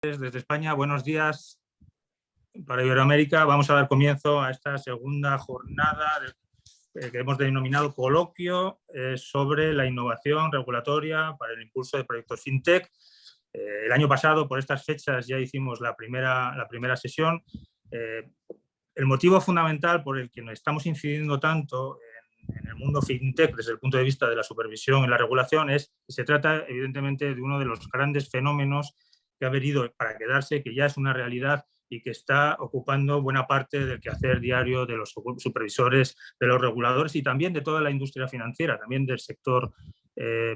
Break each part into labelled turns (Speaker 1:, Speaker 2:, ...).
Speaker 1: Desde España, buenos días para Iberoamérica. Vamos a dar comienzo a esta segunda jornada que hemos denominado coloquio sobre la innovación regulatoria para el impulso de proyectos FinTech. El año pasado, por estas fechas, ya hicimos la primera sesión. El motivo fundamental por el que nos estamos incidiendo tanto en el mundo FinTech desde el punto de vista de la supervisión y la regulación es que se trata, evidentemente, de uno de los grandes fenómenos que ha venido para quedarse, que ya es una realidad y que está ocupando buena parte del quehacer diario de los supervisores, de los reguladores y también de toda la industria financiera, también del sector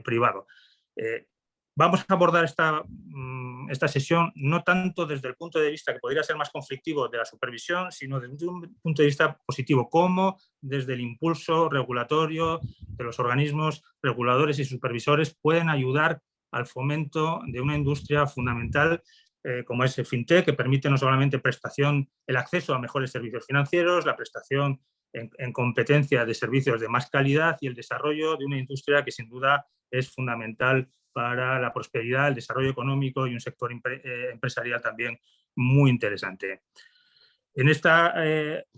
Speaker 1: privado. Vamos a abordar esta sesión no tanto desde el punto de vista que podría ser más conflictivo de la supervisión, sino desde un punto de vista positivo, como desde el impulso regulatorio de los organismos reguladores y supervisores pueden ayudar al fomento de una industria fundamental como es el FinTech, que permite no solamente el acceso a mejores servicios financieros, la prestación en competencia de servicios de más calidad y el desarrollo de una industria que sin duda es fundamental para la prosperidad, el desarrollo económico y un sector empresarial también muy interesante. En esta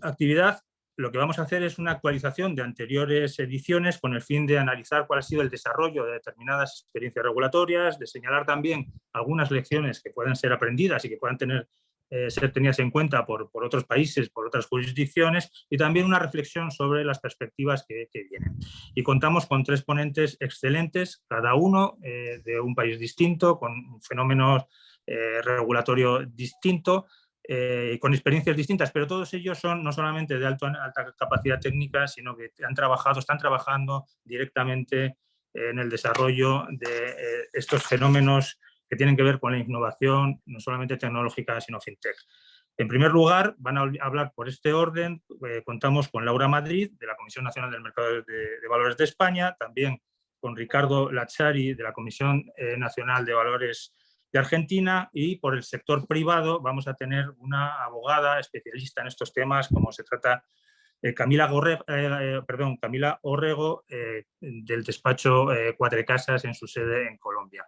Speaker 1: actividad lo que vamos a hacer es una actualización de anteriores ediciones con el fin de analizar cuál ha sido el desarrollo de determinadas experiencias regulatorias, de señalar también algunas lecciones que puedan ser aprendidas y que puedan ser tenidas en cuenta por otros países, por otras jurisdicciones, y también una reflexión sobre las perspectivas que vienen. Y contamos con 3 ponentes excelentes, cada uno de un país distinto, con fenómenos regulatorios distintos, con experiencias distintas, pero todos ellos son no solamente de alta capacidad técnica, sino que están trabajando directamente en el desarrollo de estos fenómenos que tienen que ver con la innovación, no solamente tecnológica, sino FinTech. En primer lugar, van a hablar por este orden, contamos con Laura Madrid, de la Comisión Nacional del Mercado de Valores de España, también con Ricardo Lachari, de la Comisión Nacional de Valores de Argentina, y por el sector privado vamos a tener una abogada especialista en estos temas, como se trata Camila Orrego, del despacho Cuatro Casas en su sede en Colombia.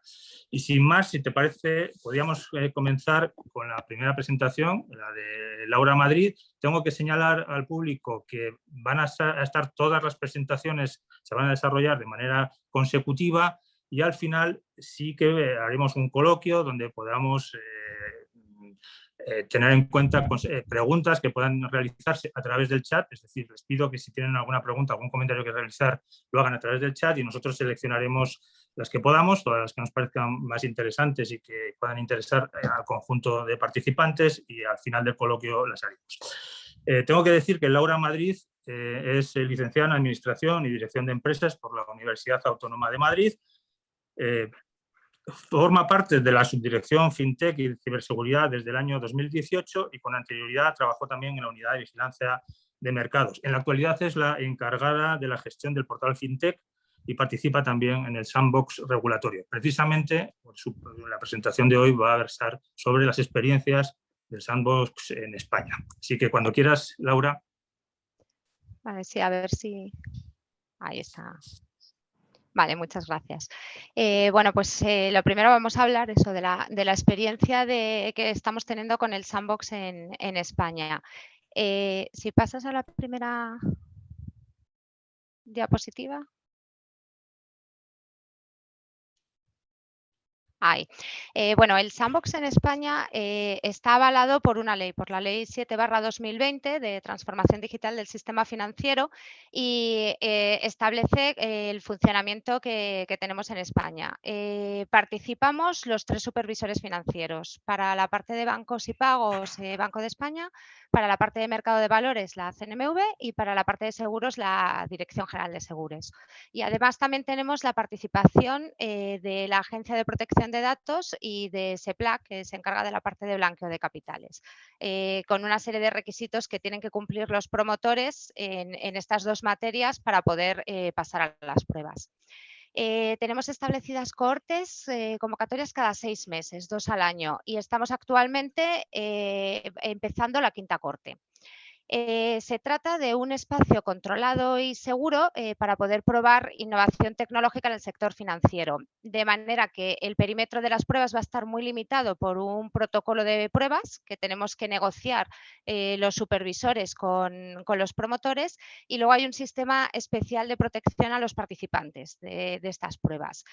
Speaker 1: Y sin más, si te parece, podríamos comenzar con la primera presentación, la de Laura Madrid. Tengo que señalar al público que van a estar todas las presentaciones, se van a desarrollar de manera consecutiva, y al final sí que haremos un coloquio donde podamos tener en cuenta preguntas que puedan realizarse a través del chat. Es decir, les pido que si tienen alguna pregunta, algún comentario que realizar, lo hagan a través del chat y nosotros seleccionaremos las que podamos, todas las que nos parezcan más interesantes y que puedan interesar al conjunto de participantes, y al final del coloquio las haremos. Tengo que decir que Laura Madrid es licenciada en Administración y Dirección de Empresas por la Universidad Autónoma de Madrid. Forma parte de la subdirección FinTech y ciberseguridad desde el año 2018 y con anterioridad trabajó también en la unidad de vigilancia de mercados. En la actualidad es la encargada de la gestión del portal FinTech y participa también en el sandbox regulatorio. Precisamente, la presentación de hoy va a versar sobre las experiencias del sandbox en España. Así que cuando quieras, Laura.
Speaker 2: Vale, sí, a ver si... Ahí está. Vale, muchas gracias. Bueno, pues lo primero vamos a hablar eso de la experiencia que estamos teniendo con el sandbox en España. Si pasas a la primera diapositiva. Ahí. Bueno, el sandbox en España está avalado por una ley, por la Ley 7/2020 de transformación digital del sistema financiero, y establece el funcionamiento que tenemos en España. Participamos los 3 supervisores financieros. Para la parte de bancos y pagos, Banco de España; para la parte de mercado de valores, la CNMV; y para la parte de seguros, la Dirección General de Seguros. Y además también tenemos la participación de la Agencia de Protección de Datos y de SEPLAC, que se encarga de la parte de blanqueo de capitales, con una serie de requisitos que tienen que cumplir los promotores en estas 2 materias para poder pasar a las pruebas. Tenemos establecidas cohortes, convocatorias cada 6 meses, 2 al año, y estamos actualmente empezando la 5ª cohorte. Se trata de un espacio controlado y seguro para poder probar innovación tecnológica en el sector financiero, de manera que el perímetro de las pruebas va a estar muy limitado por un protocolo de pruebas que tenemos que negociar los supervisores con los promotores, y luego hay un sistema especial de protección a los participantes de estas pruebas.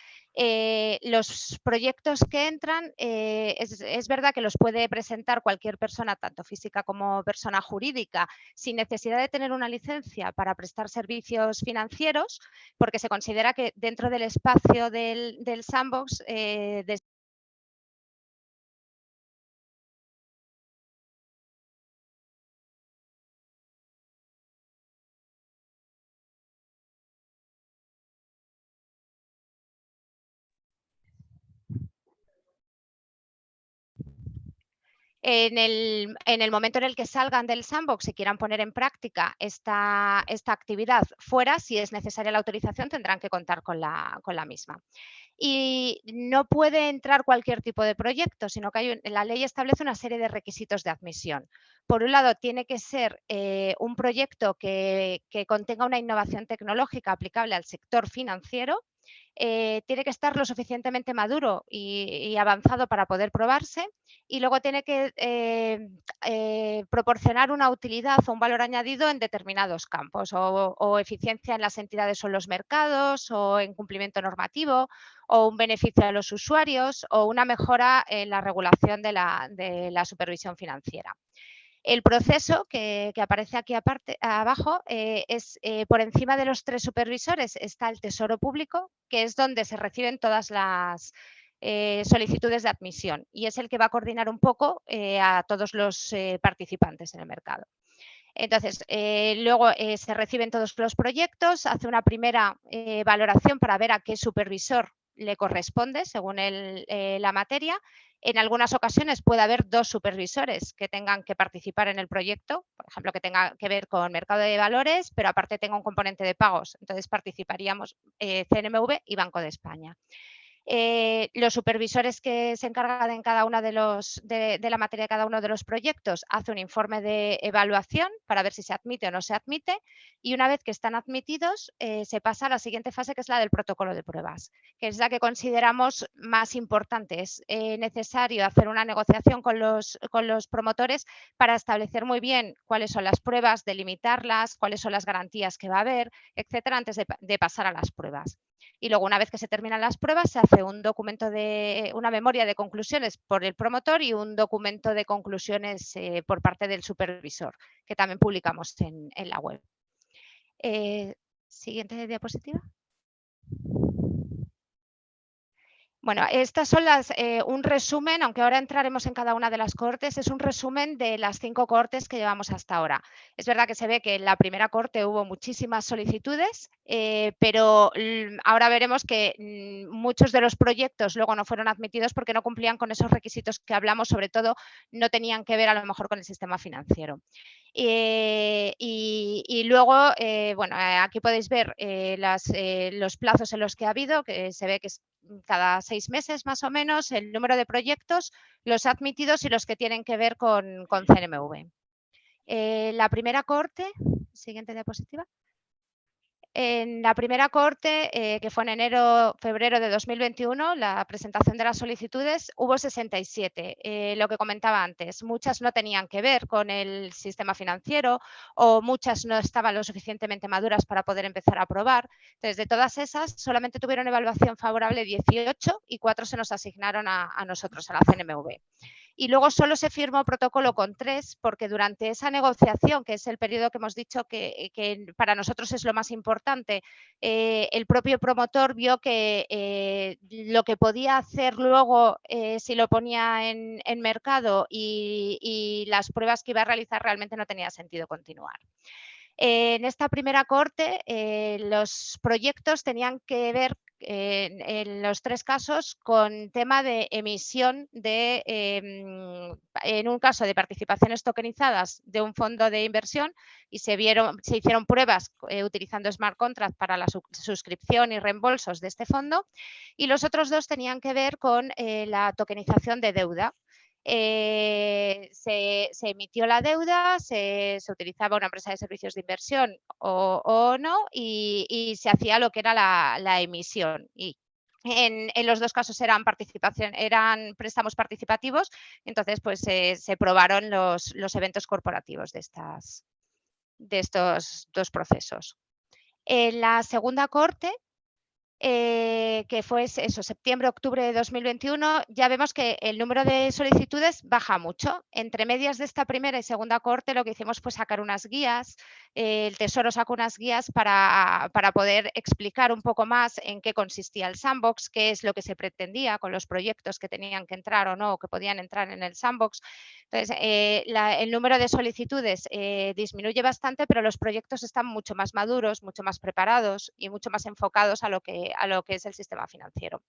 Speaker 2: Los proyectos que entran, es verdad que los puede presentar cualquier persona, tanto física como persona jurídica, sin necesidad de tener una licencia para prestar servicios financieros, porque se considera que dentro del espacio del sandbox, en el momento en el que salgan del sandbox y quieran poner en práctica esta actividad fuera, si es necesaria la autorización, tendrán que contar con la misma. Y no puede entrar cualquier tipo de proyecto, sino que la ley establece una serie de requisitos de admisión. Por un lado, tiene que ser un proyecto que contenga una innovación tecnológica aplicable al sector financiero. Tiene que estar lo suficientemente maduro y avanzado para poder probarse, y luego tiene que proporcionar una utilidad o un valor añadido en determinados campos, o eficiencia en las entidades o en los mercados, o en cumplimiento normativo, o un beneficio a los usuarios, o una mejora en la regulación de la supervisión financiera. El proceso que aparece aquí abajo es por encima de los 3 supervisores está el Tesoro Público, que es donde se reciben todas las solicitudes de admisión, y es el que va a coordinar un poco a todos los participantes en el mercado. Entonces, luego se reciben todos los proyectos, hace una primera valoración para ver a qué supervisor le corresponde según la materia. En algunas ocasiones puede haber 2 supervisores que tengan que participar en el proyecto, por ejemplo, que tenga que ver con mercado de valores, pero aparte tenga un componente de pagos. Entonces participaríamos CNMV y Banco de España. Los supervisores que se encargan en cada una de la materia de cada uno de los proyectos hace un informe de evaluación para ver si se admite o no se admite, y una vez que están admitidos se pasa a la siguiente fase, que es la del protocolo de pruebas, que es la que consideramos más importante. Es necesario hacer una negociación con los promotores para establecer muy bien cuáles son las pruebas, delimitarlas, cuáles son las garantías que va a haber, etcétera, antes de pasar a las pruebas. Y luego, una vez que se terminan las pruebas, se hace un documento una memoria de conclusiones por el promotor y un documento de conclusiones por parte del supervisor, que también publicamos en la web. Siguiente diapositiva. Bueno, estas son un resumen, aunque ahora entraremos en cada una de las cohortes, es un resumen de las 5 cohortes que llevamos hasta ahora. Es verdad que se ve que en la primera cohorte hubo muchísimas solicitudes, pero ahora veremos que muchos de los proyectos luego no fueron admitidos porque no cumplían con esos requisitos que hablamos, sobre todo no tenían que ver a lo mejor con el sistema financiero. Y luego, bueno, aquí podéis ver los plazos en los que ha habido, que se ve que es cada 6 meses más o menos, el número de proyectos, los admitidos y los que tienen que ver con CNMV. La primera cohorte, siguiente diapositiva. En la primera cohorte, que fue en enero-febrero de 2021, la presentación de las solicitudes, hubo 67. Lo que comentaba antes, muchas no tenían que ver con el sistema financiero, o muchas no estaban lo suficientemente maduras para poder empezar a probar. Entonces, de todas esas, solamente tuvieron evaluación favorable 18 y 4 se nos asignaron a nosotros, a la CNMV. Y luego solo se firmó protocolo con 3 porque durante esa negociación, que es el periodo que hemos dicho que para nosotros es lo más importante, el propio promotor vio que lo que podía hacer luego si lo ponía en mercado y las pruebas que iba a realizar realmente no tenía sentido continuar. En esta primera cohorte, los proyectos tenían que ver en los 3 casos con tema de emisión en un caso de participaciones tokenizadas de un fondo de inversión, y se hicieron pruebas utilizando smart contract para la suscripción y reembolsos de este fondo, y los otros 2 tenían que ver con la tokenización de deuda. se emitió la deuda, se utilizaba una empresa de servicios de inversión o no, y se hacía lo que era la emisión. Y en los dos casos eran préstamos participativos, entonces pues se probaron los eventos corporativos de estos dos procesos. En la segunda corte, que fue eso, septiembre-octubre de 2021, ya vemos que el número de solicitudes baja mucho. Entre medias de esta primera y segunda corte lo que hicimos fue sacar unas guías, el Tesoro sacó unas guías para poder explicar un poco más en qué consistía el sandbox, qué es lo que se pretendía con los proyectos que tenían que entrar o no, o que podían entrar en el sandbox. Entonces, el número de solicitudes disminuye bastante, pero los proyectos están mucho más maduros, mucho más preparados y mucho más enfocados a lo que es el sistema financiero.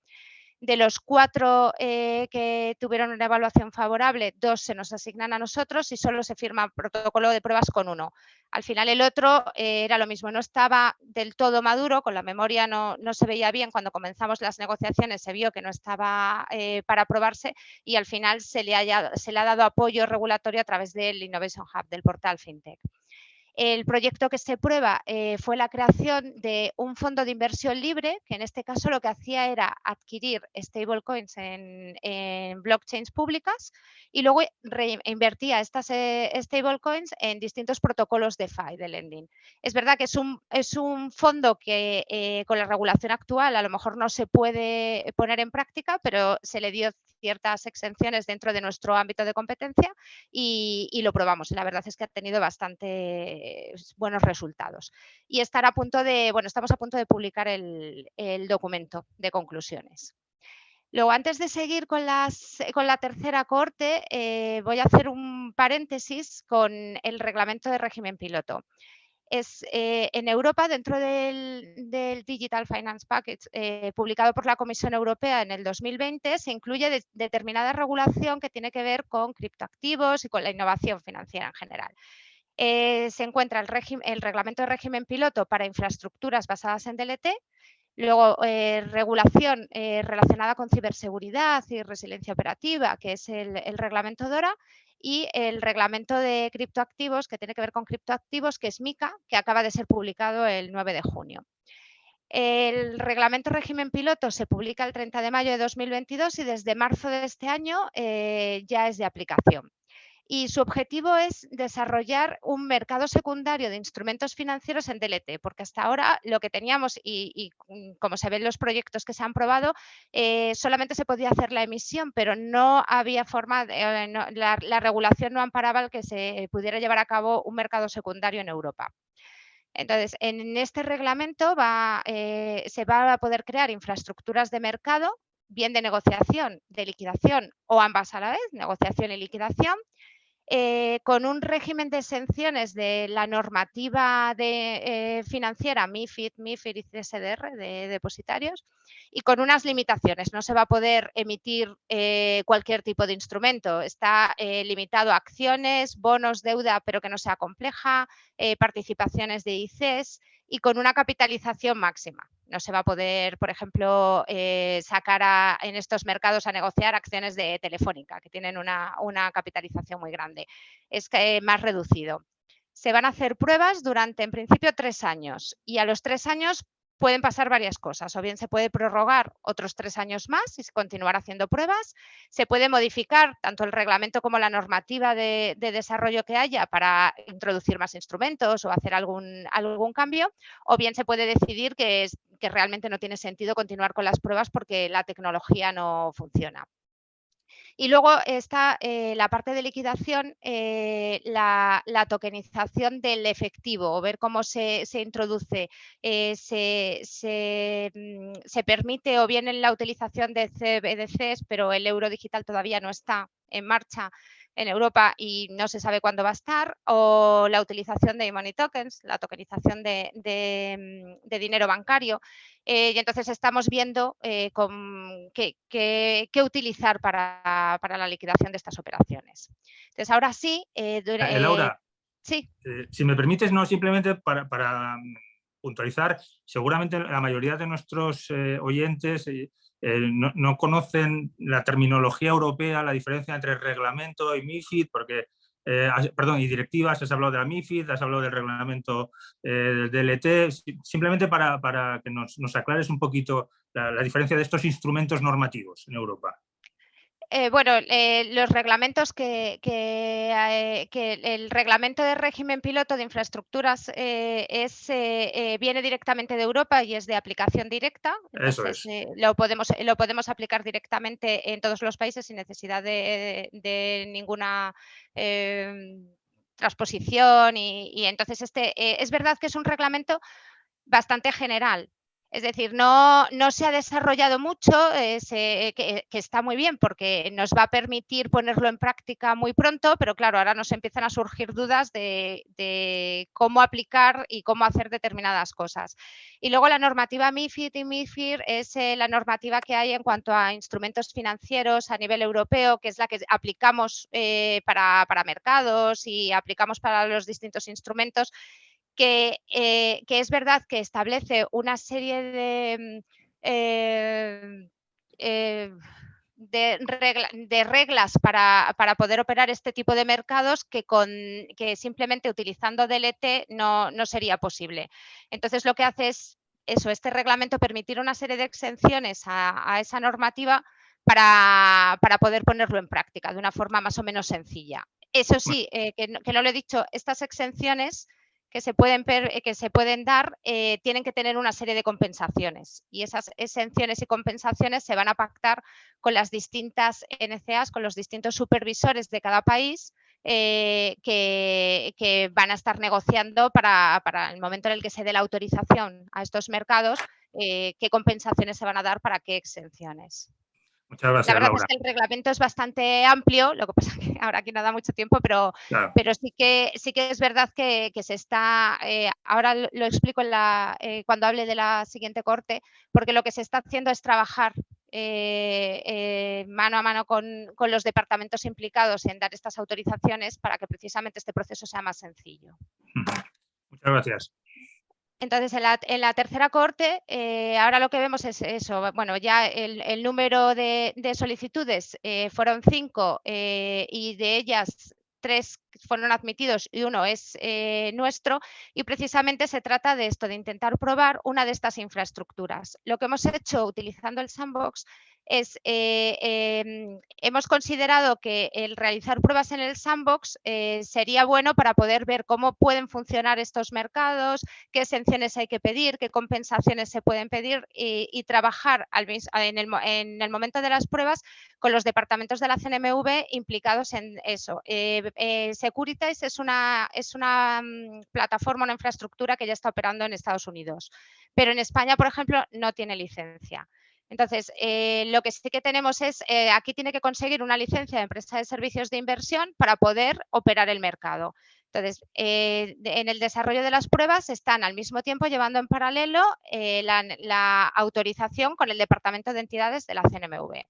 Speaker 2: De los 4 que tuvieron una evaluación favorable, 2 se nos asignan a nosotros y solo se firma protocolo de pruebas con 1. Al final el otro era lo mismo, no estaba del todo maduro, con la memoria no se veía bien. Cuando comenzamos las negociaciones se vio que no estaba para aprobarse y al final se le ha dado apoyo regulatorio a través del Innovation Hub, del portal FinTech. El proyecto que se prueba fue la creación de un fondo de inversión libre, que en este caso lo que hacía era adquirir stablecoins en blockchains públicas y luego reinvertía estas stablecoins en distintos protocolos DeFi de lending. Es verdad que es un fondo que con la regulación actual a lo mejor no se puede poner en práctica, pero se le dio ciertas exenciones dentro de nuestro ámbito de competencia y lo probamos. La verdad es que ha tenido bastante buenos resultados. Y estamos a punto de publicar el documento de conclusiones. Luego, antes de seguir con la tercera corte, voy a hacer un paréntesis con el reglamento de régimen piloto. En Europa, dentro del Digital Finance Package publicado por la Comisión Europea en el 2020, se incluye determinada regulación que tiene que ver con criptoactivos y con la innovación financiera en general. Se encuentra el reglamento de régimen piloto para infraestructuras basadas en DLT, luego regulación relacionada con ciberseguridad y resiliencia operativa, que es el reglamento DORA, y el reglamento de criptoactivos, que tiene que ver con criptoactivos, que es MiCA, que acaba de ser publicado el 9 de junio. El reglamento régimen piloto se publica el 30 de mayo de 2022 y desde marzo de este año ya es de aplicación. Y su objetivo es desarrollar un mercado secundario de instrumentos financieros en DLT, porque hasta ahora lo que teníamos, y como se ven los proyectos que se han probado, solamente se podía hacer la emisión, pero no había forma, la regulación no amparaba el que se pudiera llevar a cabo un mercado secundario en Europa. Entonces, en este reglamento se va a poder crear infraestructuras de mercado, bien de negociación, de liquidación o ambas a la vez, negociación y liquidación, con un régimen de exenciones de la normativa financiera MiFID y CSDR de depositarios y con unas limitaciones. No se va a poder emitir cualquier tipo de instrumento. Está limitado a acciones, bonos, deuda, pero que no sea compleja, participaciones de ICs y con una capitalización máxima. No se va a poder, por ejemplo, sacar en estos mercados a negociar acciones de Telefónica, que tienen una capitalización muy grande. Es más reducido. Se van a hacer pruebas durante, en principio, 3 años y a los 3 años pueden pasar varias cosas, o bien se puede prorrogar otros 3 años más y continuar haciendo pruebas, se puede modificar tanto el reglamento como la normativa de desarrollo que haya para introducir más instrumentos o hacer algún cambio, o bien se puede decidir que realmente no tiene sentido continuar con las pruebas porque la tecnología no funciona. Y luego está la parte de liquidación, la tokenización del efectivo, o ver cómo se introduce, se permite o bien en la utilización de CBDCs, pero el euro digital todavía no está en marcha en Europa y no se sabe cuándo va a estar, o la utilización de money tokens, la tokenización de dinero bancario. Y entonces estamos viendo qué utilizar para la liquidación de estas operaciones. Entonces, ahora sí...
Speaker 1: Laura,
Speaker 2: sí.
Speaker 1: Si me permites, no simplemente para puntualizar, seguramente la mayoría de nuestros oyentes no conocen la terminología europea, la diferencia entre reglamento y MiFID, porque, perdón, y directivas. Has hablado de la MiFID, has hablado del reglamento del DLT, simplemente para que nos aclares un poquito la diferencia de estos instrumentos normativos en Europa.
Speaker 2: Bueno, los reglamentos que el reglamento de régimen piloto de infraestructuras viene directamente de Europa y es de aplicación directa. Entonces, lo podemos aplicar directamente en todos los países sin necesidad de ninguna transposición. Y entonces es verdad que es un reglamento bastante general. Es decir, no se ha desarrollado mucho, que está muy bien porque nos va a permitir ponerlo en práctica muy pronto, pero claro, ahora nos empiezan a surgir dudas de cómo aplicar y cómo hacer determinadas cosas. Y luego la normativa MiFID y MiFIR es la normativa que hay en cuanto a instrumentos financieros a nivel europeo, que es la que aplicamos para mercados y aplicamos para los distintos instrumentos. Que es verdad que establece una serie de reglas para poder operar este tipo de mercados que simplemente utilizando DLT no sería posible. Entonces, lo que hace es este reglamento, permitir una serie de exenciones a esa normativa para poder ponerlo en práctica de una forma más o menos sencilla. Eso sí, que no lo he dicho, estas exenciones que se pueden dar tienen que tener una serie de compensaciones, y esas exenciones y compensaciones se van a pactar con las distintas NCAs, con los distintos supervisores de cada país que van a estar negociando para el momento en el que se dé la autorización a estos mercados, qué compensaciones se van a dar para qué exenciones.
Speaker 1: Muchas gracias,
Speaker 2: la verdad
Speaker 1: Laura.
Speaker 2: es que el reglamento es bastante amplio, lo que pasa es que ahora aquí no da mucho tiempo, pero sí que es verdad que se está, ahora lo explico cuando hable de la siguiente corte, porque lo que se está haciendo es trabajar mano a mano con los departamentos implicados en dar estas autorizaciones para que precisamente este proceso sea más sencillo.
Speaker 1: Muchas gracias.
Speaker 2: Entonces, en la tercera corte, ahora lo que vemos es eso. Bueno, ya el número de solicitudes fueron 5 y de ellas 3 fueron admitidos y 1 es nuestro, y precisamente se trata de esto, de intentar probar una de estas infraestructuras. Lo que hemos hecho utilizando el sandbox es, hemos considerado que el realizar pruebas en el sandbox sería bueno para poder ver cómo pueden funcionar estos mercados, qué exenciones hay que pedir, qué compensaciones se pueden pedir, y trabajar en el momento de las pruebas con los departamentos de la CNMV implicados en eso. Securitas es una plataforma, una infraestructura que ya está operando en Estados Unidos, pero en España, por ejemplo, no tiene licencia. Entonces, lo que sí que tenemos es, aquí tiene que conseguir una licencia de empresa de servicios de inversión para poder operar el mercado. Entonces, en el desarrollo de las pruebas están al mismo tiempo llevando en paralelo la autorización con el Departamento de Entidades de la CNMV.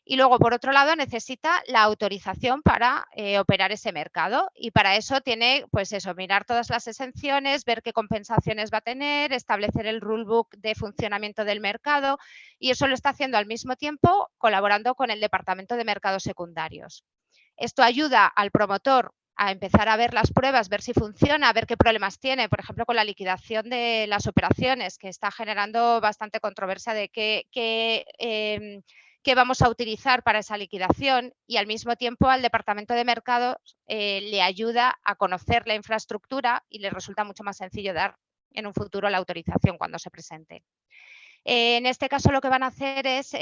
Speaker 2: Y luego, por otro lado, necesita la autorización para operar ese mercado, y para eso tiene, pues eso, mirar todas las exenciones, ver qué compensaciones va a tener, establecer el rulebook de funcionamiento del mercado, y eso lo está haciendo al mismo tiempo colaborando con el Departamento de Mercados Secundarios. Esto ayuda al promotor a empezar a ver las pruebas, ver si funciona, a ver qué problemas tiene, por ejemplo, con la liquidación de las operaciones, que está generando bastante controversia de qué vamos a utilizar para esa liquidación, y al mismo tiempo al Departamento de Mercados le ayuda a conocer la infraestructura y le resulta mucho más sencillo dar en un futuro la autorización cuando se presente. En este caso, lo que van a hacer es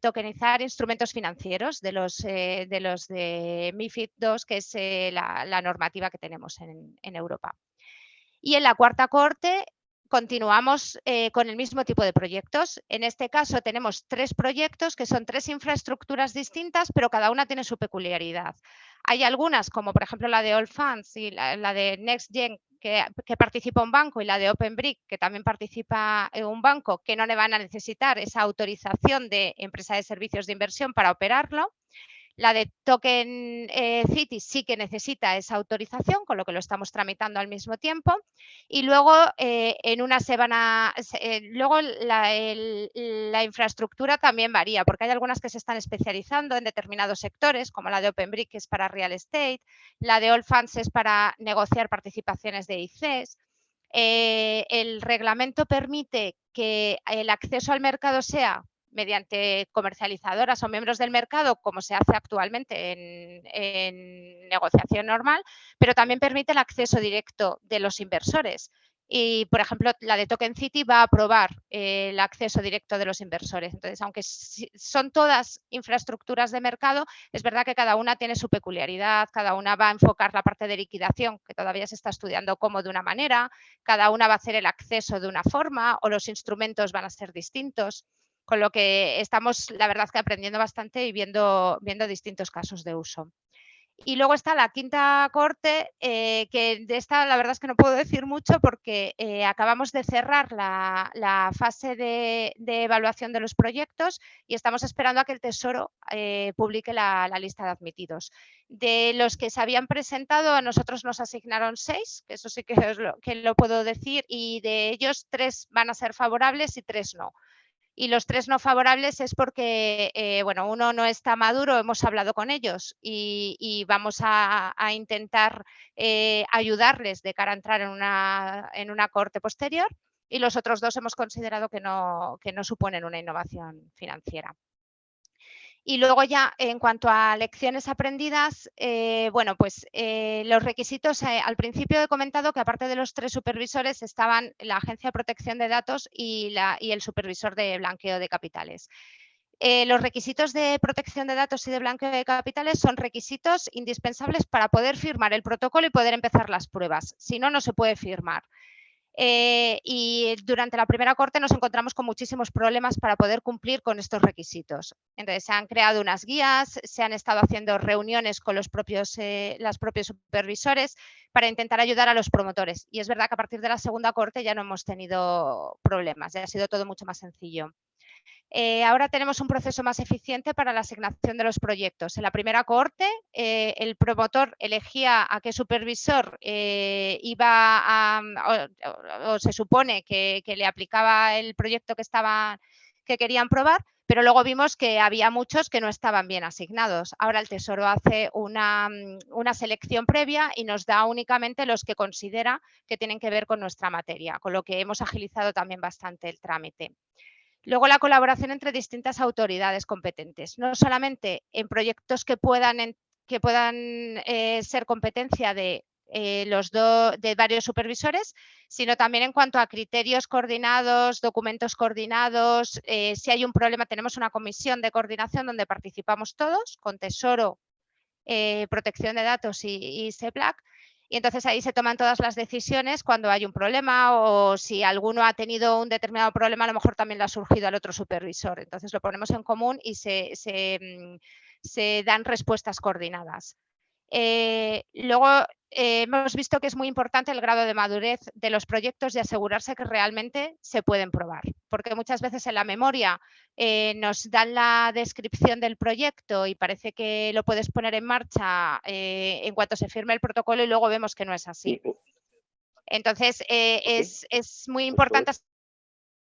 Speaker 2: tokenizar instrumentos financieros de los de MiFID II, que es la normativa que tenemos en Europa. Y en la cuarta corte continuamos con el mismo tipo de proyectos. En este caso tenemos 3 proyectos que son 3 infraestructuras distintas, pero cada una tiene su peculiaridad. Hay algunas, como por ejemplo la de Allfunds y la de NextGen, que participa un banco, y la de OpenBrick, que también participa un banco, que no le van a necesitar esa autorización de empresa de servicios de inversión para operarlo. La de Token City sí que necesita esa autorización, con lo que lo estamos tramitando al mismo tiempo. Y luego en una se van a... luego la infraestructura también varía, porque hay algunas que se están especializando en determinados sectores, como la de OpenBrick, que es para real estate, la de Allfunds es para negociar participaciones de ICs. El reglamento permite que el acceso al mercado sea mediante comercializadoras o miembros del mercado, como se hace actualmente en negociación normal, pero también permite el acceso directo de los inversores. Y, por ejemplo, la de Token City va a aprobar el acceso directo de los inversores. Entonces, aunque son todas infraestructuras de mercado, es verdad que cada una tiene su peculiaridad, cada una va a enfocar la parte de liquidación, que todavía se está estudiando cómo de una manera, cada una va a hacer el acceso de una forma o los instrumentos van a ser distintos. Con lo que estamos, la verdad, que aprendiendo bastante y viendo distintos casos de uso. Y luego está la quinta cohorte, que de esta la verdad es que no puedo decir mucho porque acabamos de cerrar la fase de evaluación de los proyectos y estamos esperando a que el Tesoro publique la lista de admitidos. De los que se habían presentado, a nosotros nos asignaron 6, que eso sí que lo puedo decir, y de ellos 3 van a ser favorables y 3 no. Y los 3 no favorables es porque, bueno, uno no está maduro, hemos hablado con ellos y vamos a intentar ayudarles de cara a entrar en una cohorte posterior, y los otros 2 hemos considerado que no suponen una innovación financiera. Y luego ya en cuanto a lecciones aprendidas, bueno, pues los requisitos, al principio he comentado que aparte de los 3 supervisores estaban la Agencia de Protección de Datos y el supervisor de blanqueo de capitales. Los requisitos de protección de datos y de blanqueo de capitales son requisitos indispensables para poder firmar el protocolo y poder empezar las pruebas. Si no, no se puede firmar. Y durante la primera cohorte nos encontramos con muchísimos problemas para poder cumplir con estos requisitos. Entonces, se han creado unas guías, se han estado haciendo reuniones con los propios supervisores para intentar ayudar a los promotores. Y es verdad que a partir de la segunda cohorte ya no hemos tenido problemas, ya ha sido todo mucho más sencillo. Ahora tenemos un proceso más eficiente para la asignación de los proyectos. En la primera cohorte, el promotor elegía a qué supervisor iba a, o se supone que le aplicaba el proyecto que querían probar, pero luego vimos que había muchos que no estaban bien asignados. Ahora el Tesoro hace una selección previa y nos da únicamente los que considera que tienen que ver con nuestra materia, con lo que hemos agilizado también bastante el trámite. Luego, la colaboración entre distintas autoridades competentes, no solamente en proyectos que puedan ser competencia de varios supervisores, sino también en cuanto a criterios coordinados, documentos coordinados. Si hay un problema, tenemos una comisión de coordinación donde participamos todos, con Tesoro, Protección de Datos y SEPLAC. Y entonces ahí se toman todas las decisiones cuando hay un problema, o si alguno ha tenido un determinado problema, a lo mejor también le ha surgido al otro supervisor. Entonces lo ponemos en común y se dan respuestas coordinadas. Luego hemos visto que es muy importante el grado de madurez de los proyectos y asegurarse que realmente se pueden probar, porque muchas veces en la memoria nos dan la descripción del proyecto y parece que lo puedes poner en marcha en cuanto se firme el protocolo, y luego vemos que no es así. Entonces es muy importante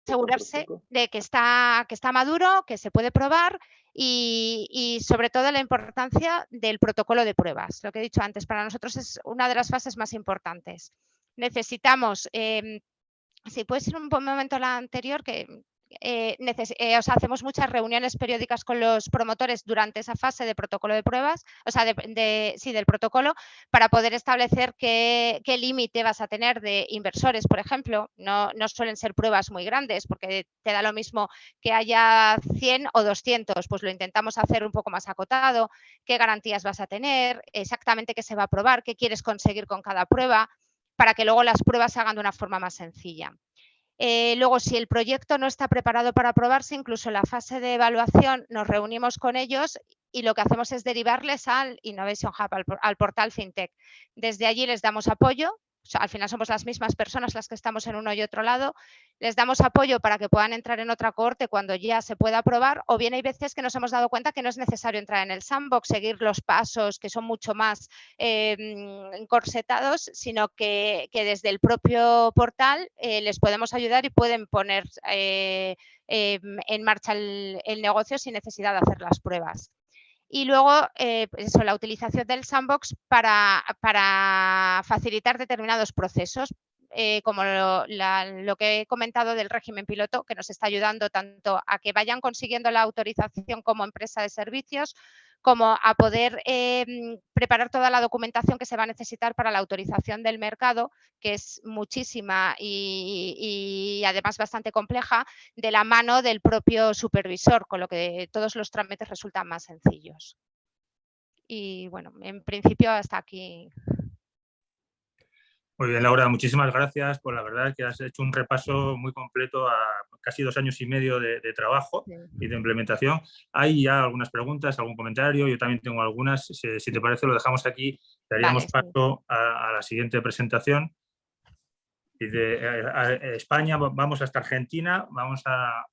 Speaker 2: asegurarse de que está maduro, que se puede probar, y sobre todo la importancia del protocolo de pruebas. Lo que he dicho antes, para nosotros es una de las fases más importantes. Necesitamos, si puedes ir un momento a la anterior, que hacemos muchas reuniones periódicas con los promotores durante esa fase de protocolo de pruebas, o sea, del protocolo, para poder establecer qué límite vas a tener de inversores, por ejemplo. No suelen ser pruebas muy grandes, porque te da lo mismo que haya 100 o 200, pues lo intentamos hacer un poco más acotado. ¿Qué garantías vas a tener? Exactamente qué se va a probar, qué quieres conseguir con cada prueba, para que luego las pruebas se hagan de una forma más sencilla. Luego, si el proyecto no está preparado para aprobarse, incluso en la fase de evaluación nos reunimos con ellos y lo que hacemos es derivarles al Innovation Hub, al portal FinTech. Desde allí les damos apoyo al final somos las mismas personas las que estamos en uno y otro lado, les damos apoyo para que puedan entrar en otra cohorte cuando ya se pueda aprobar, o bien hay veces que nos hemos dado cuenta que no es necesario entrar en el sandbox, seguir los pasos que son mucho más encorsetados, sino que desde el propio portal les podemos ayudar y pueden poner en marcha el negocio sin necesidad de hacer las pruebas. Y luego, eso, la utilización del sandbox para facilitar determinados procesos, como lo que he comentado del régimen piloto, que nos está ayudando tanto a que vayan consiguiendo la autorización como empresa de servicios, como a poder preparar toda la documentación que se va a necesitar para la autorización del mercado, que es muchísima y además bastante compleja, de la mano del propio supervisor, con lo que todos los trámites resultan más sencillos. Y bueno, en principio hasta aquí.
Speaker 1: Muy bien, Laura, muchísimas gracias. Pues la verdad es que has hecho un repaso muy completo a casi 2 años y medio de trabajo y de implementación. Hay ya algunas preguntas, algún comentario, yo también tengo algunas. Si te parece, lo dejamos aquí. Daríamos paso a la siguiente presentación. Y de España vamos hasta Argentina. Vamos a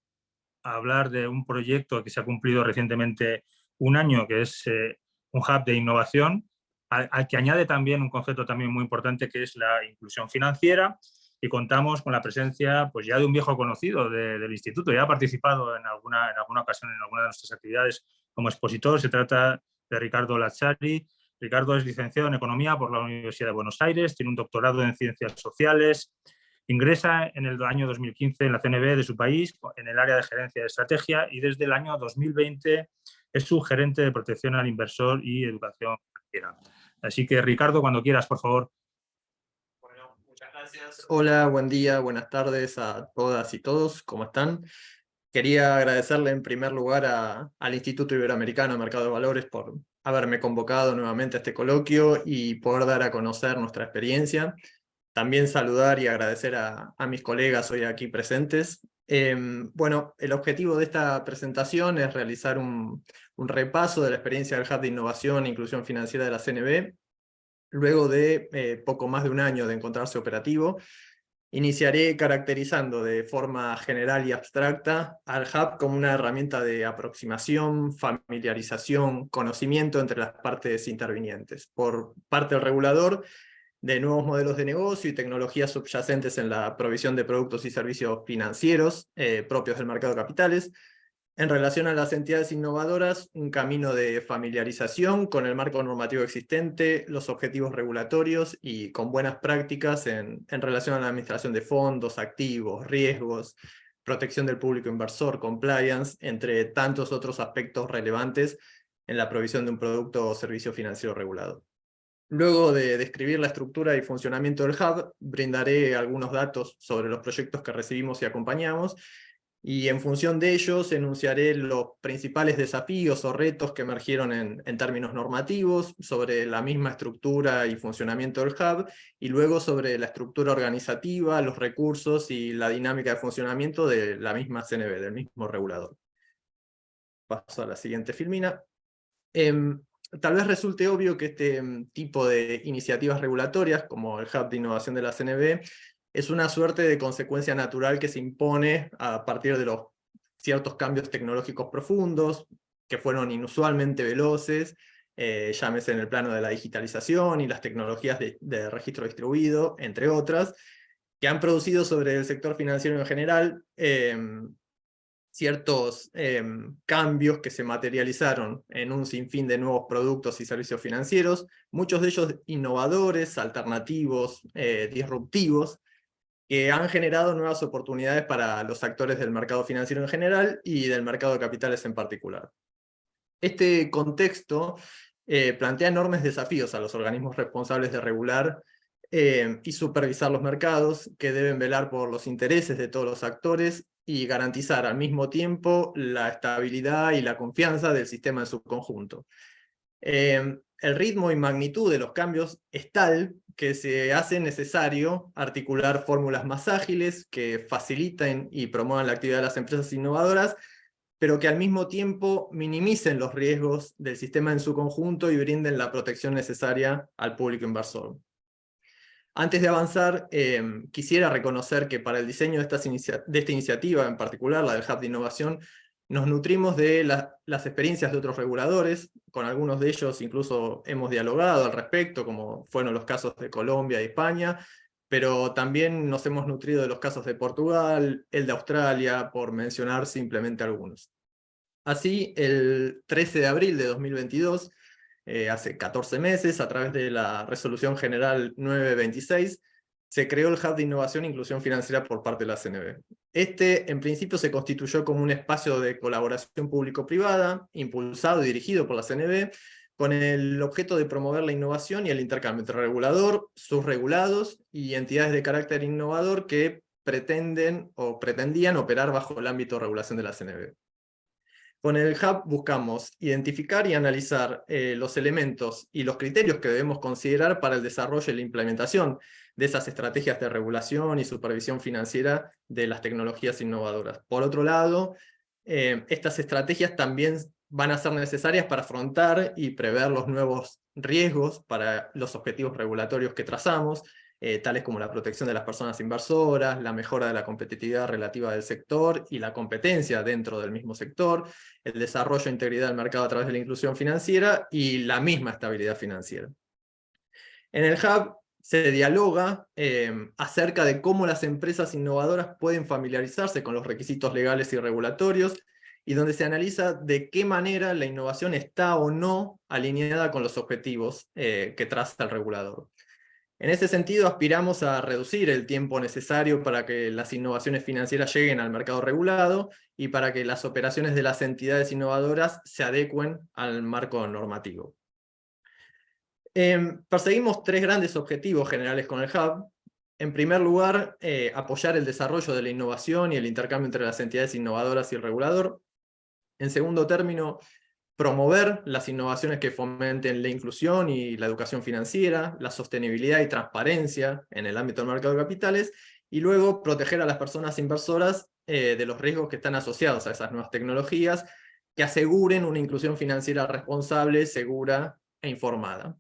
Speaker 1: hablar de un proyecto que se ha cumplido recientemente 1 año, que es un hub de innovación, al que añade también un concepto también muy importante, que es la inclusión financiera, y contamos con la presencia pues ya de un viejo conocido del instituto. Ya ha participado en alguna ocasión en alguna de nuestras actividades como expositor. Se trata de Ricardo Lachari. Ricardo es licenciado en Economía por la Universidad de Buenos Aires, tiene un doctorado en Ciencias Sociales. Ingresa en el año 2015 en la CNB de su país, en el área de gerencia de estrategia, y desde el año 2020 es su gerente de protección al inversor y educación financiera. Así que, Ricardo, cuando quieras, por favor.
Speaker 3: Bueno, muchas gracias. Hola, buen día, buenas tardes a todas y todos. ¿Cómo están? Quería agradecerle en primer lugar al Instituto Iberoamericano de Mercado de Valores por haberme convocado nuevamente a este coloquio y poder dar a conocer nuestra experiencia. También saludar y agradecer a mis colegas hoy aquí presentes. Bueno, el objetivo de esta presentación es realizar un repaso de la experiencia del Hub de Innovación e Inclusión Financiera de la CNB, luego de poco más de 1 año de encontrarse operativo. Iniciaré caracterizando de forma general y abstracta al Hub como una herramienta de aproximación, familiarización, conocimiento entre las partes intervinientes. Por parte del regulador, de nuevos modelos de negocio y tecnologías subyacentes en la provisión de productos y servicios financieros propios del mercado de capitales. En relación a las entidades innovadoras, un camino de familiarización con el marco normativo existente, los objetivos regulatorios y con buenas prácticas en relación a la administración de fondos, activos, riesgos, protección del público inversor, compliance, entre tantos otros aspectos relevantes en la provisión de un producto o servicio financiero regulado. Luego de describir la estructura y funcionamiento del Hub, brindaré algunos datos sobre los proyectos que recibimos y acompañamos, y en función de ellos enunciaré los principales desafíos o retos que emergieron en términos normativos, sobre la misma estructura y funcionamiento del Hub, y luego sobre la estructura organizativa, los recursos y la dinámica de funcionamiento de la misma CNB, del mismo regulador. Paso a la siguiente filmina. Tal vez resulte obvio que este tipo de iniciativas regulatorias, como el Hub de Innovación de la CNB, es una suerte de consecuencia natural que se impone a partir de los ciertos cambios tecnológicos profundos, que fueron inusualmente veloces, llámese en el plano de la digitalización y las tecnologías de registro distribuido, entre otras, que han producido sobre el sector financiero en general ciertos cambios que se materializaron en un sinfín de nuevos productos y servicios financieros, muchos de ellos innovadores, alternativos, disruptivos, que han generado nuevas oportunidades para los actores del mercado financiero en general y del mercado de capitales en particular. Este contexto plantea enormes desafíos a los organismos responsables de regular y supervisar los mercados, que deben velar por los intereses de todos los actores y garantizar al mismo tiempo la estabilidad y la confianza del sistema en su conjunto. El ritmo y magnitud de los cambios es tal que se hace necesario articular fórmulas más ágiles que faciliten y promuevan la actividad de las empresas innovadoras, pero que al mismo tiempo minimicen los riesgos del sistema en su conjunto y brinden la protección necesaria al público inversor. Antes de avanzar, quisiera reconocer que para el diseño de esta iniciativa, en particular la del Hub de Innovación, nos nutrimos de las experiencias de otros reguladores. Con algunos de ellos incluso hemos dialogado al respecto, como fueron los casos de Colombia y España, pero también nos hemos nutrido de los casos de Portugal, el de Australia, por mencionar simplemente algunos. Así, el 13 de abril de 2022, hace 14 meses, a través de la Resolución General 926, se creó el Hub de Innovación e Inclusión Financiera por parte de la CNB. Este, en principio, se constituyó como un espacio de colaboración público-privada, impulsado y dirigido por la CNB, con el objeto de promover la innovación y el intercambio entre regulador, sus regulados y entidades de carácter innovador que pretenden o pretendían operar bajo el ámbito de regulación de la CNB. Con el Hub buscamos identificar y analizar los elementos y los criterios que debemos considerar para el desarrollo y la implementación de esas estrategias de regulación y supervisión financiera de las tecnologías innovadoras. Por otro lado, estas estrategias también van a ser necesarias para afrontar y prever los nuevos riesgos para los objetivos regulatorios que trazamos, tales como la protección de las personas inversoras, la mejora de la competitividad relativa del sector y la competencia dentro del mismo sector, el desarrollo e integridad del mercado a través de la inclusión financiera y la misma estabilidad financiera. En el Hub se dialoga acerca de cómo las empresas innovadoras pueden familiarizarse con los requisitos legales y regulatorios, y donde se analiza de qué manera la innovación está o no alineada con los objetivos que traza el regulador. En ese sentido, aspiramos a reducir el tiempo necesario para que las innovaciones financieras lleguen al mercado regulado y para que las operaciones de las entidades innovadoras se adecuen al marco normativo. Perseguimos tres grandes objetivos generales con el Hub. En primer lugar, apoyar el desarrollo de la innovación y el intercambio entre las entidades innovadoras y el regulador. En segundo término, promover las innovaciones que fomenten la inclusión y la educación financiera, la sostenibilidad y transparencia en el ámbito del mercado de capitales, y luego proteger a las personas inversoras de los riesgos que están asociados a esas nuevas tecnologías, que aseguren una inclusión financiera responsable, segura e informada.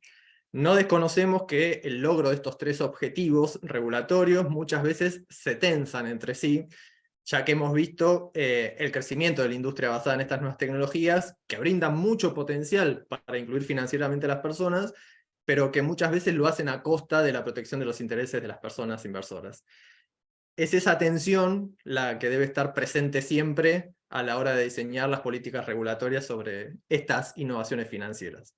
Speaker 3: No desconocemos que el logro de estos tres objetivos regulatorios muchas veces se tensan entre sí, ya que hemos visto el crecimiento de la industria basada en estas nuevas tecnologías, que brindan mucho potencial para incluir financieramente a las personas, pero que muchas veces lo hacen a costa de la protección de los intereses de las personas inversoras. Es esa tensión la que debe estar presente siempre a la hora de diseñar las políticas regulatorias sobre estas innovaciones financieras.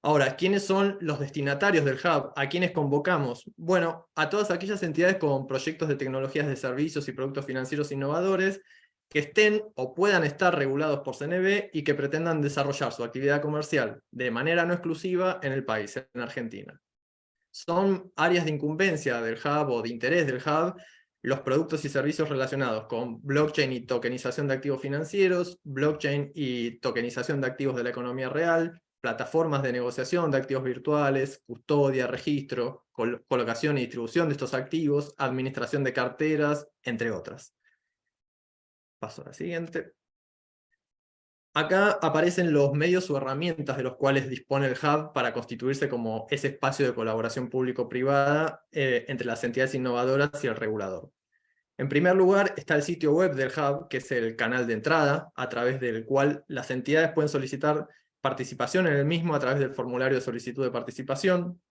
Speaker 3: Ahora, ¿quiénes son los destinatarios del Hub? ¿A quiénes convocamos? Bueno, a todas aquellas entidades con proyectos de tecnologías de servicios y productos financieros innovadores que estén o puedan estar regulados por CNB y que pretendan desarrollar su actividad comercial de manera no exclusiva en el país, en Argentina. Son áreas de incumbencia del Hub o de interés del Hub los productos y servicios relacionados con blockchain y tokenización de activos financieros, blockchain y tokenización de activos de la economía real, plataformas de negociación de activos virtuales, custodia, registro, colocación y distribución de estos activos, administración de carteras, entre otras. Paso a la siguiente. Acá aparecen los medios o herramientas de los cuales dispone el Hub para constituirse como ese espacio de colaboración público-privada entre las entidades innovadoras y el regulador. En primer lugar está el sitio web del Hub, que es el canal de entrada, a través del cual las entidades pueden solicitar participación en el mismo a través del formulario de solicitud de participación,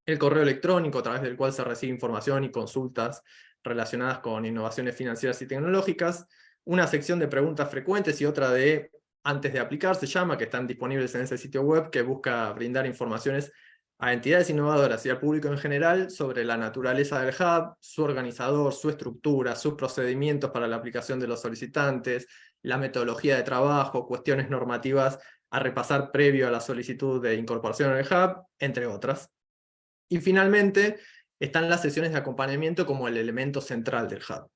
Speaker 3: el correo electrónico a través del cual se recibe información y consultas relacionadas con innovaciones financieras y tecnológicas, una sección de preguntas frecuentes y otra de antes de aplicar, se llama, que están disponibles en ese sitio web, que busca brindar informaciones a entidades innovadoras y al público en general sobre la naturaleza del Hub, su organizador, su estructura, sus procedimientos para la aplicación de los solicitantes, la metodología de trabajo, cuestiones normativas a repasar previo a la solicitud de incorporación al Hub, entre otras. Y finalmente están las sesiones de acompañamiento como el elemento central del Hub.